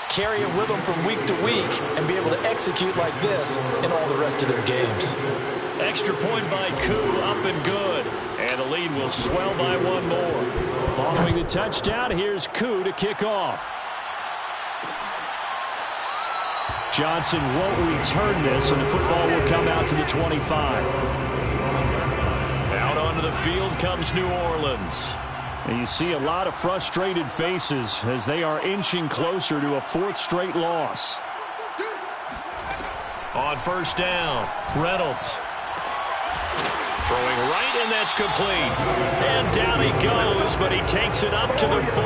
carry it with them from week to week, and be able to execute like this in all the rest of their games. Extra point by Koo, up and good. And the lead will swell by one more. Following the touchdown, here's Koo to kick off. Johnson won't return this, and the football will come out to the 25. Out onto the field comes New Orleans. And you see a lot of frustrated faces as they are inching closer to a fourth straight loss. On first down, Reynolds. Throwing right, and that's complete. And down he goes, but he takes it up to the 40.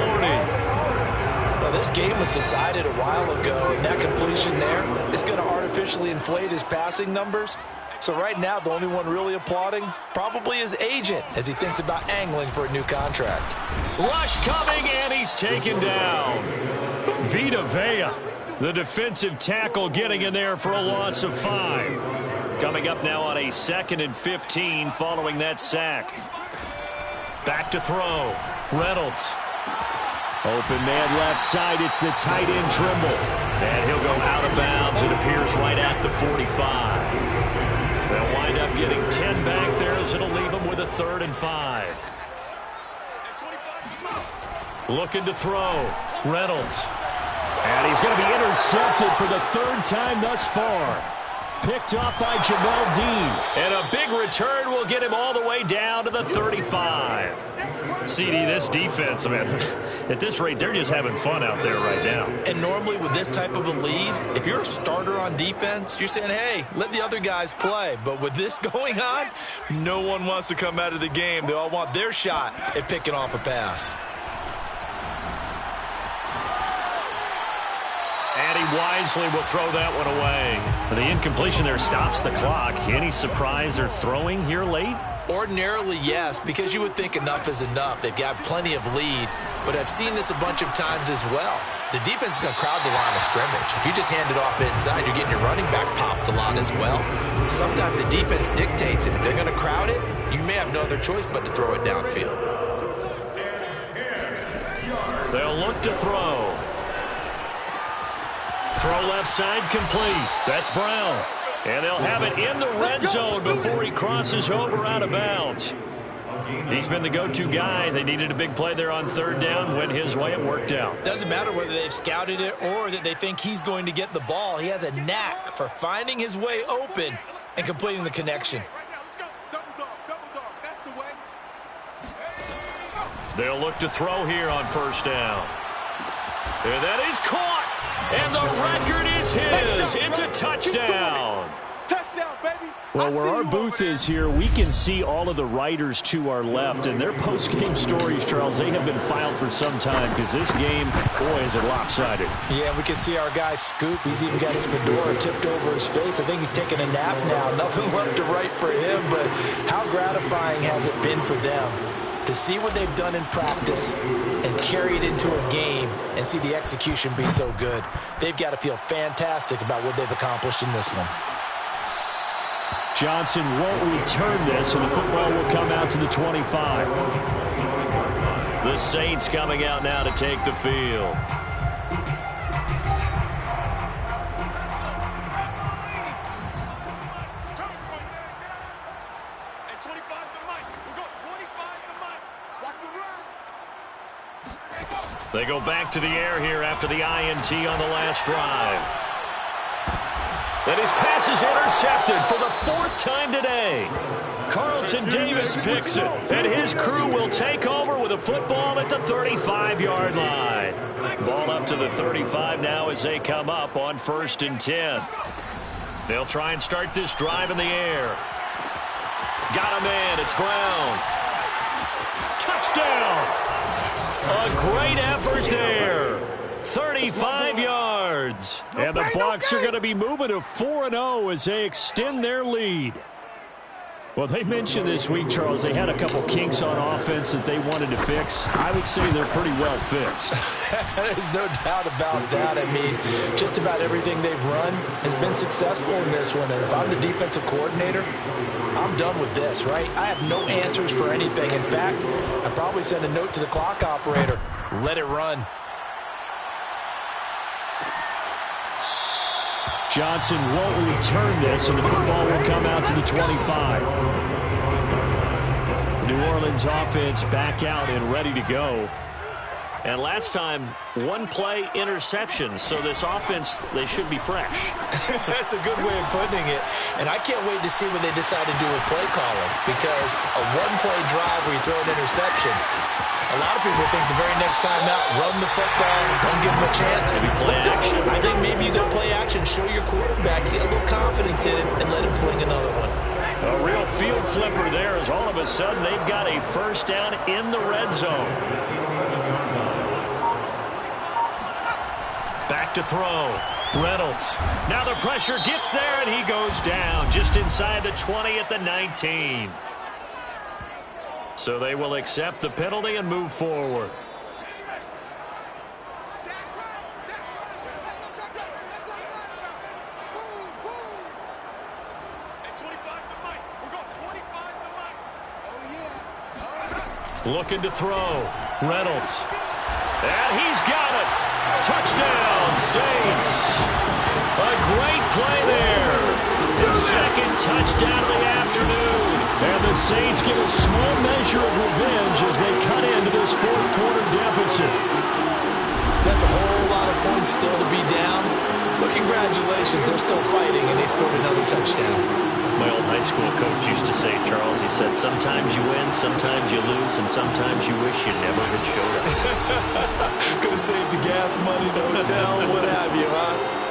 Well, this game was decided a while ago, and that completion there is going to artificially inflate his passing numbers. So right now, the only one really applauding probably his agent as he thinks about angling for a new contract. Rush coming, and he's taken down. Vita Vea, the defensive tackle, getting in there for a loss of 5. Coming up now on a 2nd and 15 following that sack. Back to throw. Reynolds. Open man left side. It's the tight end Trimble. And he'll go out of bounds. It appears right at the 45. They'll wind up getting 10 back there as it'll leave them with a 3rd and 5. Looking to throw. Reynolds. And he's going to be intercepted for the 3rd time thus far. Picked off by Jamel Dean. And a big return will get him all the way down to the 35. CD, this defense, man, at this rate, they're just having fun out there right now. And normally with this type of a lead, if you're a starter on defense, you're saying, hey, let the other guys play. But with this going on, no one wants to come out of the game. They all want their shot at picking off a pass. And he wisely will throw that one away. The incompletion there stops the clock. Any surprise they're throwing here late? Ordinarily, yes, because you would think enough is enough. They've got plenty of lead, but I've seen this a bunch of times as well. The defense is going to crowd the line of scrimmage. If you just hand it off inside, you're getting your running back popped a lot as well. Sometimes the defense dictates it. If they're going to crowd it, you may have no other choice but to throw it downfield. They'll look to throw. Throw left side complete. That's Brown. And they'll have it in the red zone before he crosses over out of bounds. He's been the go-to guy. They needed a big play there on 3rd down. Went his way. It worked out. Doesn't matter whether they've scouted it or that they think he's going to get the ball. He has a knack for finding his way open and completing the connection. They'll look to throw here on 1st down. And that is caught. And the record is his. It's a touchdown. Touchdown, baby. Well, where our booth is here, we can see all of the writers to our left. And their post-game stories, Charles, they have been filed for some time because this game, boy, is it lopsided. Yeah, we can see our guy Scoop. He's even got his fedora tipped over his face. I think he's taking a nap now. Nothing left to write for him, but how gratifying has it been for them to see what they've done in practice and carry it into a game and see the execution be so good. They've got to feel fantastic about what they've accomplished in this one. Johnson won't return this, and the football will come out to the 25. The Saints coming out now to take the field. They go back to the air here after the INT on the last drive. And his pass is intercepted for the 4th time today. Carlton Davis picks it, and his crew will take over with a football at the 35-yard line. Ball up to the 35 now as they come up on 1st and 10. They'll try and start this drive in the air. Got a man. It's Brown. Touchdown. A great effort there. 35 yards. And the Bucs are going to be moving to 4-0 as they extend their lead. Well, they mentioned this week, Charles, they had a couple kinks on offense that they wanted to fix. I would say they're pretty well fixed. There's no doubt about that. I mean, just about everything they've run has been successful in this one. And if I'm the defensive coordinator, I'm done with this, right? I have no answers for anything. In fact, I'd probably send a note to the clock operator. Let it run. Johnson won't return this, and the football will come out to the 25. New Orleans offense back out and ready to go. And last time, one-play interception, so this offense, they should be fresh. That's a good way of putting it. And I can't wait to see what they decide to do with play calling, because a one-play drive where you throw an interception, a lot of people think the very next time out, run the football, don't give them a chance. Maybe play action. I think maybe you go play action, show your quarterback, get a little confidence in him, and let him fling another one. A real field flipper there as all of a sudden they've got a first down in the red zone. Back to throw. Reynolds. Now the pressure gets there, and he goes down just inside the 20 at the 19. So they will accept the penalty and move forward. Looking to throw. Reynolds. And he's got it. Touchdown, Saints. A great play there. The second touchdown of the afternoon. And the Saints get a small measure of revenge as they cut into this fourth-quarter deficit. That's a whole lot of points still to be down. But congratulations, they're still fighting, and they scored another touchdown. My old high school coach used to say, Charles, he said, sometimes you win, sometimes you lose, and sometimes you wish you never had showed up. Gonna save the gas money, the hotel, what have you, huh?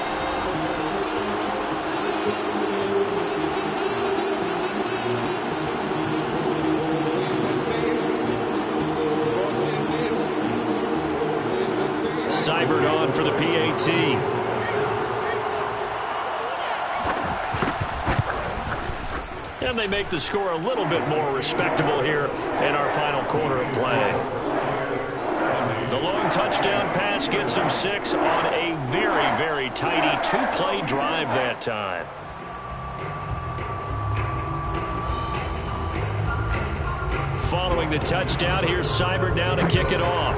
Seibert on for the PAT. And they make the score a little bit more respectable here in our final quarter of play. The long touchdown pass gets them 6 on a very, very tidy two-play drive that time. Following the touchdown, here's Seibert now to kick it off.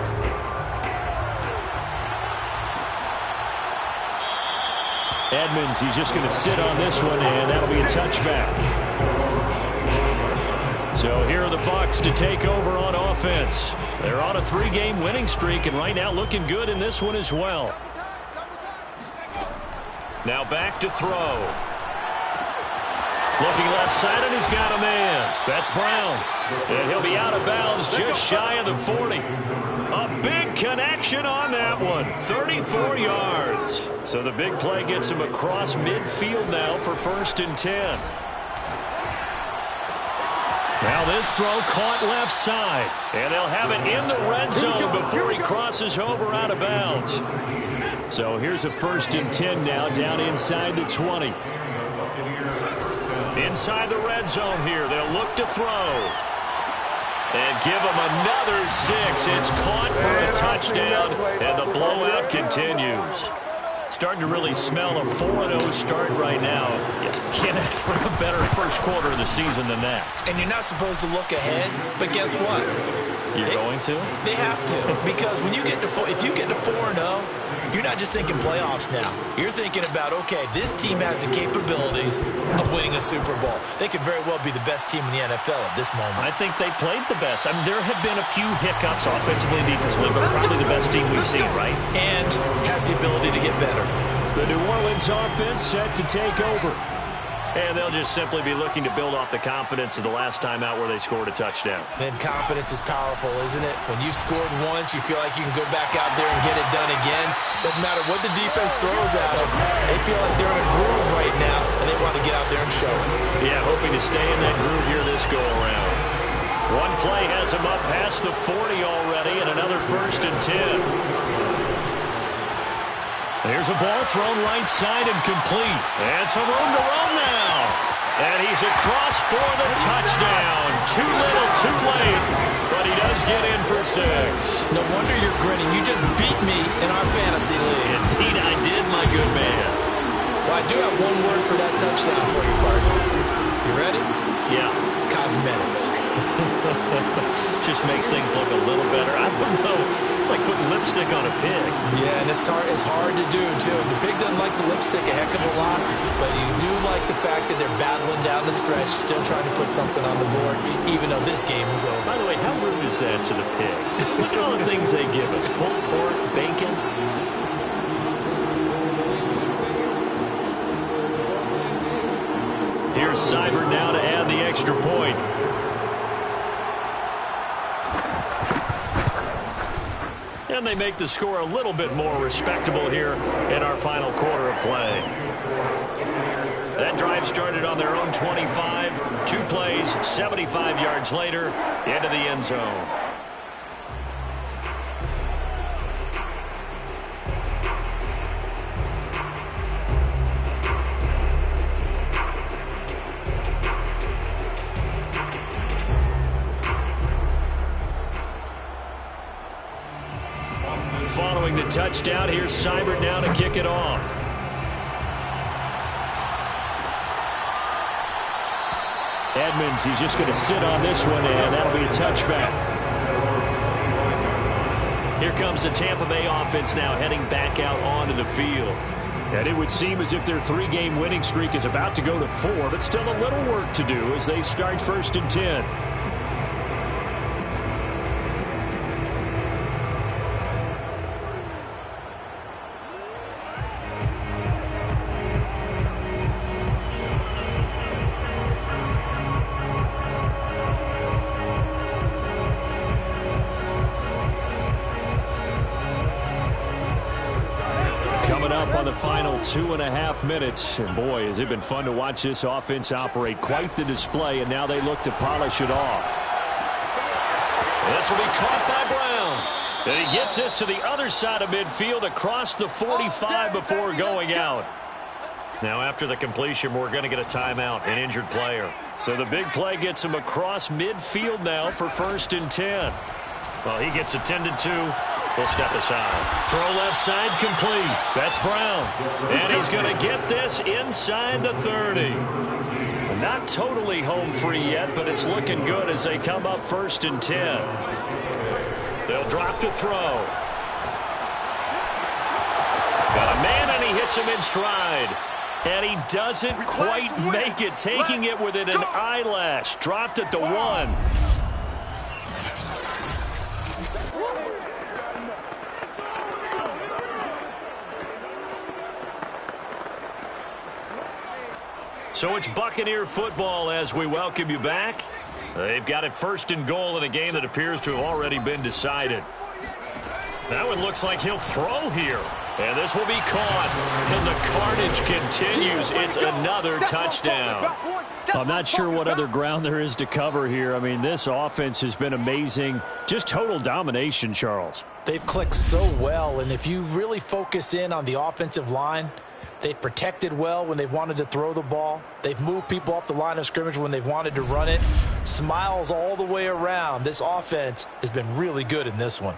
Edmonds, he's just going to sit on this one, and that'll be a touchback. So here are the Bucs to take over on offense. They're on a 3-game winning streak, and right now looking good in this one as well. Now back to throw. Looking left side, and he's got a man. That's Brown. And he'll be out of bounds just shy of the 40. A big connection on that one. 34 yards. So the big play gets him across midfield now for 1st and 10. Now this throw caught left side. And they'll have it in the red zone before he crosses over out of bounds. So here's a 1st and 10 now down inside the 20. Inside the red zone here. They'll look to throw. And give him another 6. It's caught for a touchdown, and the blowout continues. Starting to really smell a 4-0 start right now. You can't ask for a better first quarter of the season than that. And you're not supposed to look ahead, but guess what? You're going to? They have to, because when you get to if you get to 4-0, you're not just thinking playoffs now. You're thinking about, okay, this team has the capabilities of winning a Super Bowl. They could very well be the best team in the NFL at this moment. I think they played the best. I mean, there have been a few hiccups offensively and defensively, but probably the best team we've seen, right? And has the ability to get better. The New Orleans offense set to take over. And they'll just simply be looking to build off the confidence of the last time out where they scored a touchdown. And confidence is powerful, isn't it? When you've scored once, you feel like you can go back out there and get it done again. Doesn't matter what the defense throws at them. They feel like they're in a groove right now, and they want to get out there and show it. Yeah, hoping to stay in that groove here this go-around. One play has them up past the 40 already, and another 1st and 10. There's a ball thrown right side and complete. And some room to run now. And he's across for the touchdown. Too little, too late. But he does get in for 6. No wonder you're grinning. You just beat me in our fantasy league. Indeed I did, my good man. Well, I do have one word for that touchdown for you, partner. You ready? Yeah. Cosmetics. Just makes things look a little better. I don't know. It's like putting lipstick on a pig. Yeah, and it's hard to do, too. The pig doesn't like the lipstick a heck of a lot, but you do like the fact that they're battling down the stretch, still trying to put something on the board, even though this game is over. By the way, how rude is that to the pig? Look at all the things they give us. Pulled pork, bacon. Here's Seibert now to add the extra point. And they make the score a little bit more respectable here in our final quarter of play. That drive started on their own 25. 2 plays, 75 yards later, into the end zone. Following the touchdown, here's Seibert now to kick it off. Edmonds, he's just going to sit on this one, and that'll be a touchback. Here comes the Tampa Bay offense now heading back out onto the field. And it would seem as if their 3-game winning streak is about to go to 4, but still a little work to do as they start 1st and 10. Coming up on the final 2.5 minutes. And boy, has it been fun to watch this offense operate. Quite the display, and now they look to polish it off. This will be caught by Brown. And he gets this to the other side of midfield across the 45 before going out. Now after the completion, we're going to get a timeout, an injured player. So the big play gets him across midfield now for 1st and 10. Well, he gets attended to. We'll step aside. Throw left side complete. That's Brown. And he's going to get this inside the 30. Not totally home free yet, but it's looking good as they come up 1st and 10. They'll drop to throw. Got a man, and he hits him in stride. And he doesn't quite make it, taking it within an eyelash. Dropped at the 1. So it's Buccaneer football as we welcome you back. They've got it 1st and goal in a game that appears to have already been decided. That one looks like he'll throw here. And this will be caught. And the carnage continues. It's another touchdown. I'm not sure what other ground there is to cover here. I mean, this offense has been amazing. Just total domination, Charles. They've clicked so well, and if you really focus in on the offensive line, They've protected well when they've wanted to throw the ball. They've moved people off the line of scrimmage when they've wanted to run it. Smiles all the way around. This offense has been really good in this one.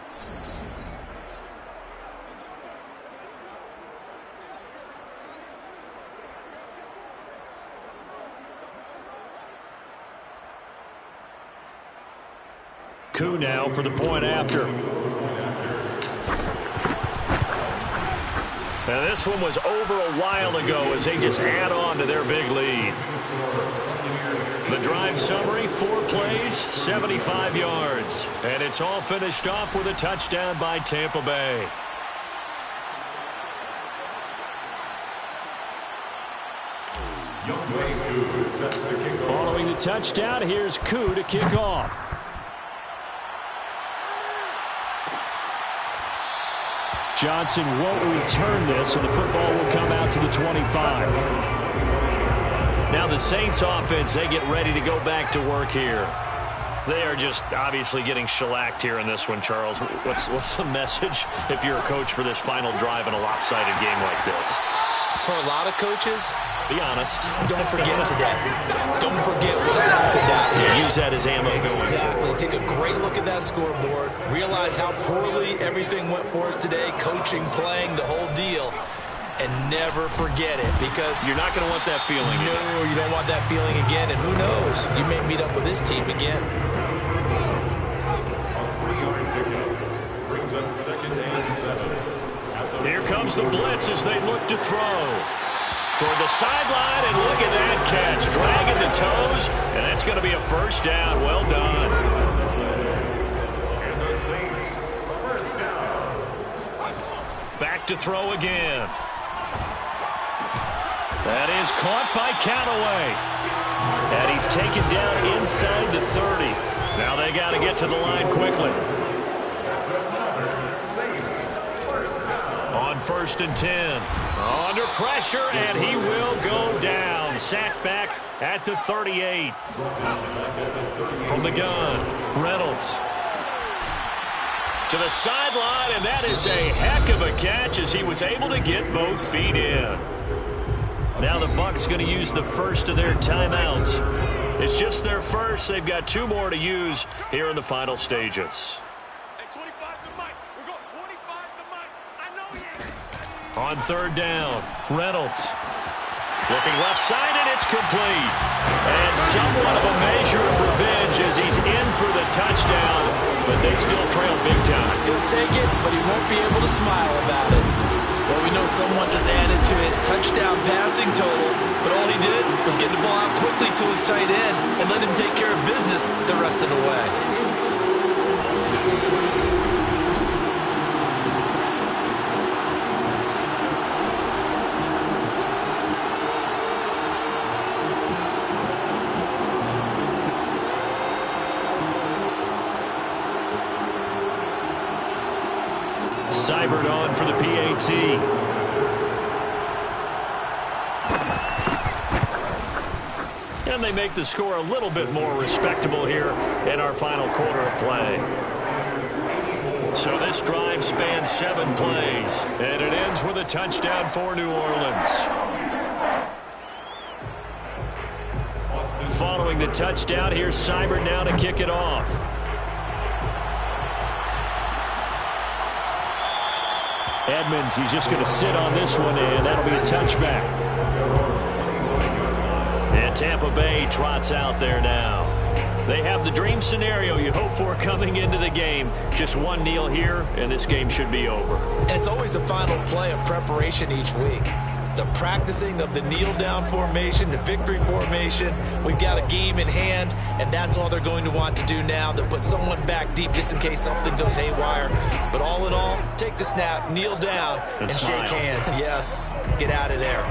Koo now for the point after. Now this one was over a while ago as they just add on to their big lead. The drive summary, 4 plays, 75 yards. And it's all finished off with a touchdown by Tampa Bay. Following the touchdown, here's Koo to kick off. Johnson won't return this, and the football will come out to the 25. Now the Saints offense, they get ready to go back to work here. They are just obviously getting shellacked here in this one, Charles. What's the message if you're a coach for this final drive in a lopsided game like this? For a lot of coaches, be honest. Don't forget today. Don't forget what's happened out here. Yeah, use that as ammo. Exactly. Take a great look at that scoreboard. Realize how poorly everything went for us today. Coaching, playing, the whole deal. And never forget it, because you're not going to want that feeling. No, you don't want that feeling again. And who knows? You may meet up with this team again. Brings up 2nd and 7. Here comes the blitz as they look to throw. Toward the sideline, and look at that catch. Dragging the toes, and that's going to be a first down. Well done. And the Saints, first down. Back to throw again. That is caught by Callaway. And he's taken down inside the 30. Now they got to get to the line quickly. On 1st and 10. Under pressure, and he will go down. Sacked back at the 38. From the gun, Reynolds. To the sideline, and that is a heck of a catch as he was able to get both feet in. Now the Bucs going to use the first of their timeouts. It's just their first. They've got 2 more to use here in the final stages. On 3rd down, Reynolds. Looking left side, and it's complete. And somewhat of a measure of revenge as he's in for the touchdown, but they still trail big time. He'll take it, but he won't be able to smile about it. Well, we know someone just added to his touchdown passing total, but all he did was get the ball out quickly to his tight end and let him take care of business the rest of the way. Seibert on for the PAT. And they make the score a little bit more respectable here in our final quarter of play. So this drive spans 7 plays, and it ends with a touchdown for New Orleans. Following the touchdown, here's Seibert now to kick it off. Edmonds, he's just going to sit on this one, and that'll be a touchback. And Tampa Bay trots out there now. They have the dream scenario you hope for coming into the game. Just one kneel here, and this game should be over. And it's always the final play of preparation each week. The practicing of the kneel-down formation, the victory formation. We've got a game in hand, and that's all they're going to want to do now. They'll put someone back deep just in case something goes haywire. But all in all, take the snap, kneel down, and shake hands. Yes, get out of there.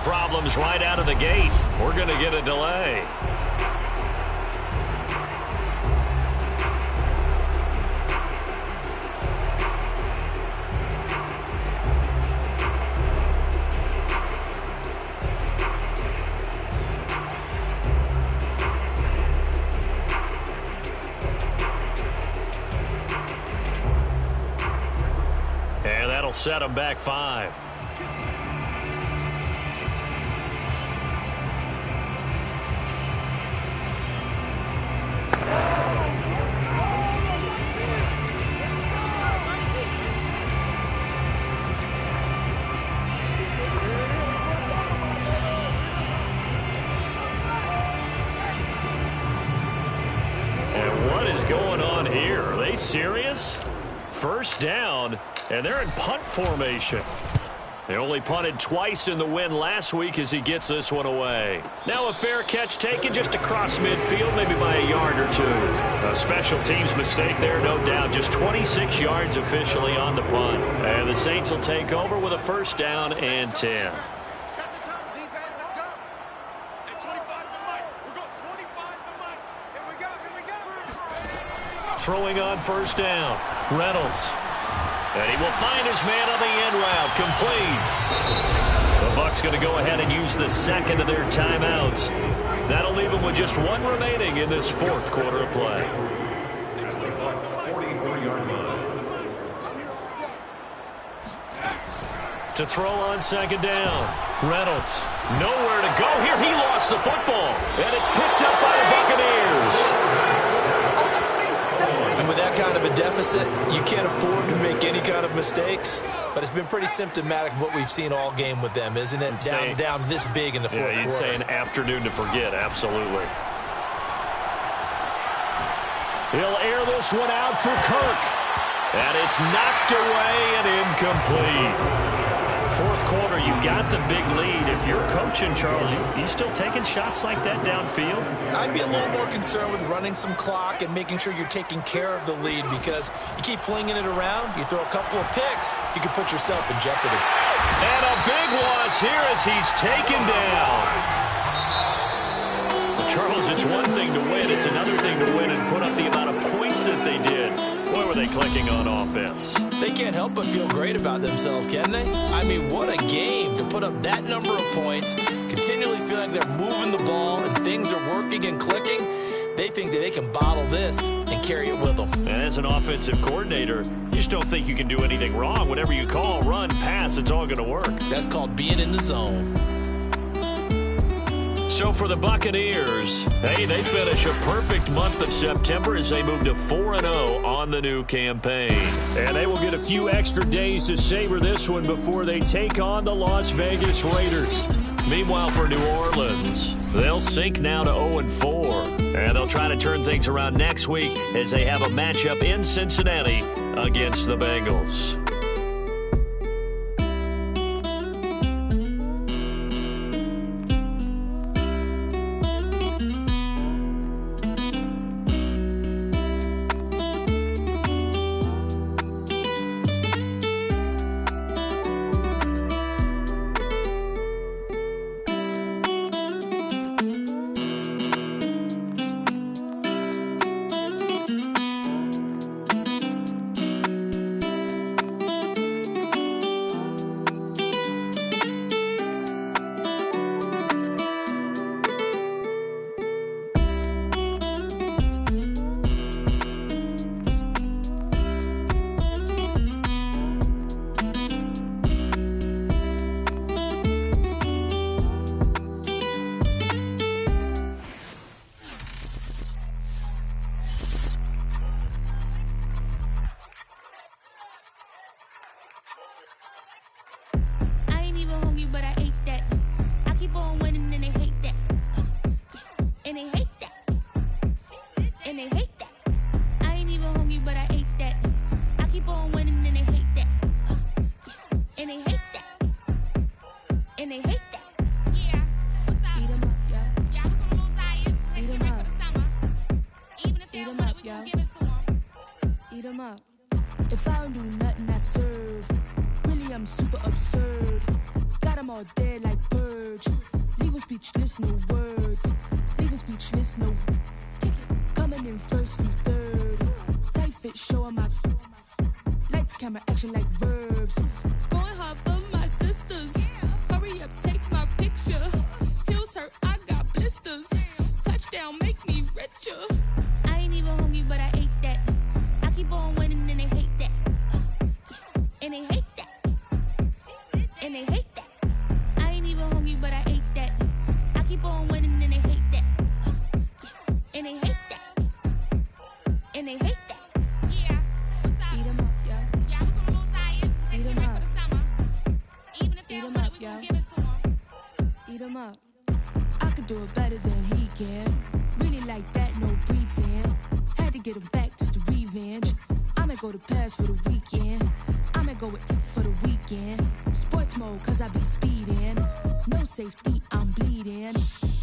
Problems right out of the gate. We're going to get a delay. That'll set them back 5. Going on here? Are they serious? First down, and they're in punt formation. They only punted twice in the win last week as he gets this one away. Now a fair catch taken just across midfield, maybe by a yard or 2. A special teams mistake there, no doubt. Just 26 yards officially on the punt. And the Saints will take over with a first down and 10. Throwing on first down, Reynolds. And he will find his man on the end route, complete. The Bucs going to go ahead and use the second of their timeouts. That'll leave them with just 1 remaining in this 4th quarter of play. At the Bucs 44-yard line. To throw on second down, Reynolds. Nowhere to go here. He lost the football. And it's picked up by the Buccaneers. And with that kind of a deficit, you can't afford to make any kind of mistakes. But it's been pretty symptomatic of what we've seen all game with them, isn't it? Down this big in the 4th quarter. Yeah, you'd say an afternoon to forget, absolutely. He'll air this one out for Kirk. And it's knocked away and incomplete. 4th quarter, you've got the big lead. If you're coaching, Charles, you still taking shots like that downfield? I'd be a little more concerned with running some clock and making sure you're taking care of the lead, because you keep flinging it around, you throw a couple of picks, you can put yourself in jeopardy. And a big loss here as he's taken down. Charles, it's one thing to win. It's another thing to win and put up the amount of points that they did. Boy, were they clicking on offense. They can't help but feel great about themselves, can they? I mean, what a game to put up that number of points, continually feeling like they're moving the ball and things are working and clicking. They think that they can bottle this and carry it with them. And as an offensive coordinator, you just don't think you can do anything wrong. Whatever you call, run, pass, it's all going to work. That's called being in the zone. So for the Buccaneers, hey, they finish a perfect month of September as they move to 4-0 on the new campaign. And they will get a few extra days to savor this one before they take on the Las Vegas Raiders. Meanwhile, for New Orleans, they'll sink now to 0-4. And they'll try to turn things around next week as they have a matchup in Cincinnati against the Bengals. But I ate that. I keep on winning and they hate that. And they hate that. And they hate that. I ain't even hungry, but I ate that. I keep on winning and they hate that. And they hate that. And they hate that. Yeah. What's up? Eat 'em up, yo. Yeah, I was on a little diet. Eat 'em up. For the summer. Even if they don't want it, we gon' give it to 'em. Eat 'em up. If I don't do nothing, I serve. Really, I'm super absurd. Got them all dead like purge. Leave them speechless, no words. Leave them speechless, no. Coming in first and third. Tight fit, showing my. Lights, camera, action like verbs. Going hard for my sisters. Hurry up, take my picture. Heels hurt, I got blisters. Touchdown, make me richer. I ain't even hungry, but I ate that. I keep on winning and they hate that. And they hate that. Eat 'em up. I could do it better than he can. Really like that, no pretend. Had to get him back just to revenge. I might go to Paris for the weekend. I might go with for the weekend. Sports mode, cause I be speeding. No safety, I'm bleeding.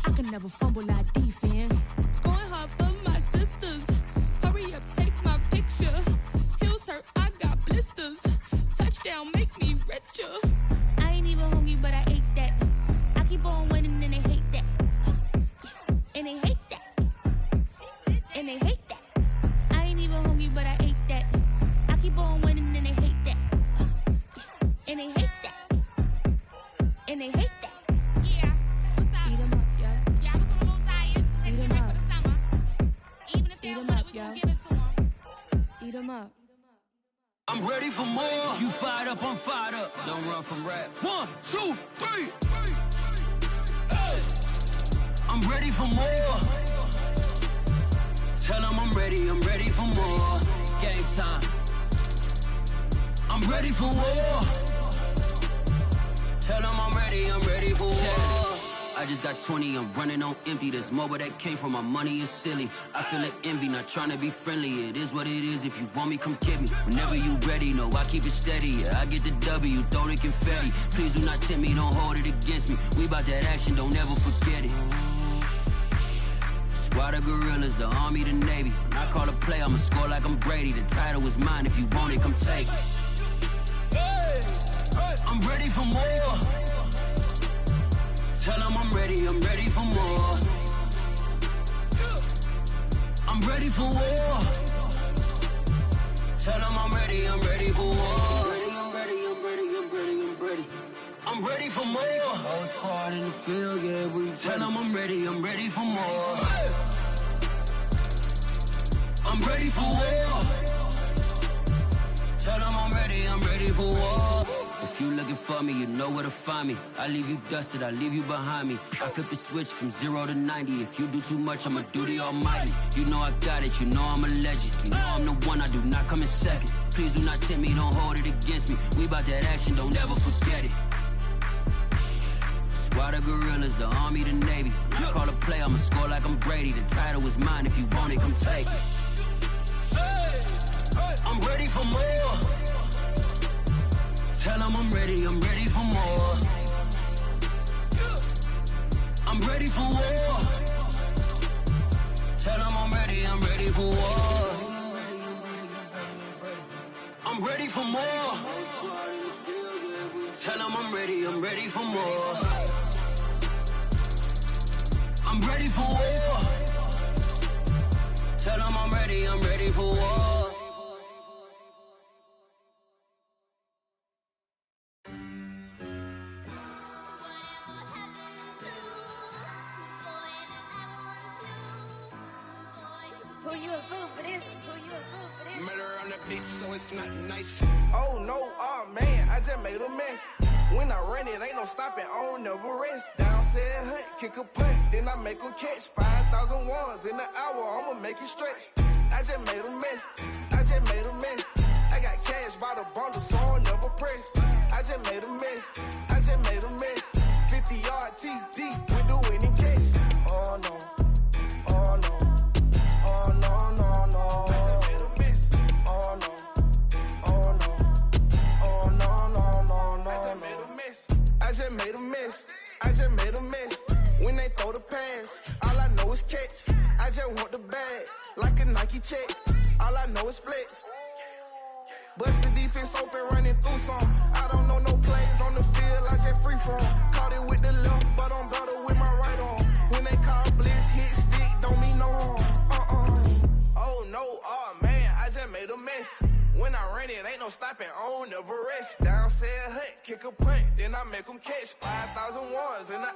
I can never fumble, I defend. Going hard for my sisters. Hurry up, take my picture. Heels hurt, I got blisters. Touchdown, make me richer. I ain't even hungry, but I ate that. I keep on winning and they hate that. And they hate that. And they hate that. I ain't even hungry, but I ate that. I keep on winning and they hate that. And they hate that. And they hate that. Yeah, what's up? Eat 'em up, yeah. Yeah, I was on a little diet. Let's Eat 'em get ready up. for the summer. Even if they Eat don't 'em want up, it, we yo. gon' give it to them. Eat 'em up. I'm ready for more. You fired up, I'm fired up. Don't run from rap. 1, 2, 3. Hey. I'm ready for more. Tell them I'm ready for more. Game time. I'm ready for war. Tell them I'm ready for war. I just got 20, I'm running on empty. There's more where that came from, my money is silly. I feel it envy, not trying to be friendly. It is what it is, if you want me, come get me. Whenever you ready, no, I keep it steady. Yeah, I get the W, throw the confetti. Please do not tempt me, don't hold it against me. We about that action, don't ever forget it. Squad of gorillas, the army, the navy. When I call a play, I'ma score like I'm Brady. The title is mine, if you want it, come take it. I'm ready for more. Tell them I'm ready for more. I'm ready for war. Tell them I'm ready for war. I'm ready for more. Whole squad in the field, yeah, we tell them I'm ready for more. I'm ready for war. Tell them I'm ready for war. If you looking for me, you know where to find me. I leave you dusted, I leave you behind me. I flip the switch from 0 to 90. If you do too much, I'ma do the almighty. You know I got it, you know I'm a legend. You know I'm the one, I do not come in second. Please do not tempt me, don't hold it against me. We about that action, don't ever forget it. Squad of gorillas, the army, the navy. When I call a play, I'ma score like I'm Brady. The title is mine, if you want it, come take it. I'm ready for more. Tell them I'm ready for more. I'm ready for war. Tell them I'm ready for war. I'm ready for more. Tell them I'm ready for more. I'm ready for war. Tell them I'm ready for war. Who you a fool for this? Who you a fool for this? Murder on the beat, so it's not nice. Oh no, oh man, I just made a mess. When I run it, ain't no stopping, I don't never rest. Down said hunt, kick a punt, then I make them catch 5,000 ones in the hour, I'ma make it stretch. I just made a mess, I just made a mess. I got cash by the bundle, so I'll never press. I just made a mess, I just made a mess. 50-yard TD with the winning catch. Oh no, oh no. Oh no, no, no. I just made a mess. Oh no. Oh no. Oh no, no, no, no. I just made a mess. I just made a mess. I just made a mess. When they throw the pass, all I know is catch. I just want the bag, like a Nike check. All I know is flex. Bust the defense open, running through some. I don't know no plays on the field, I just free from. Caught it with the left, but I'm better with my right arm. When they call blitz, hit stick, don't mean no harm. Oh no, oh man, I just made a mess. When I run it, ain't no stopping, I don't never rest. Down said hunt, kick a punt, then I make them catch 5,000 ones in the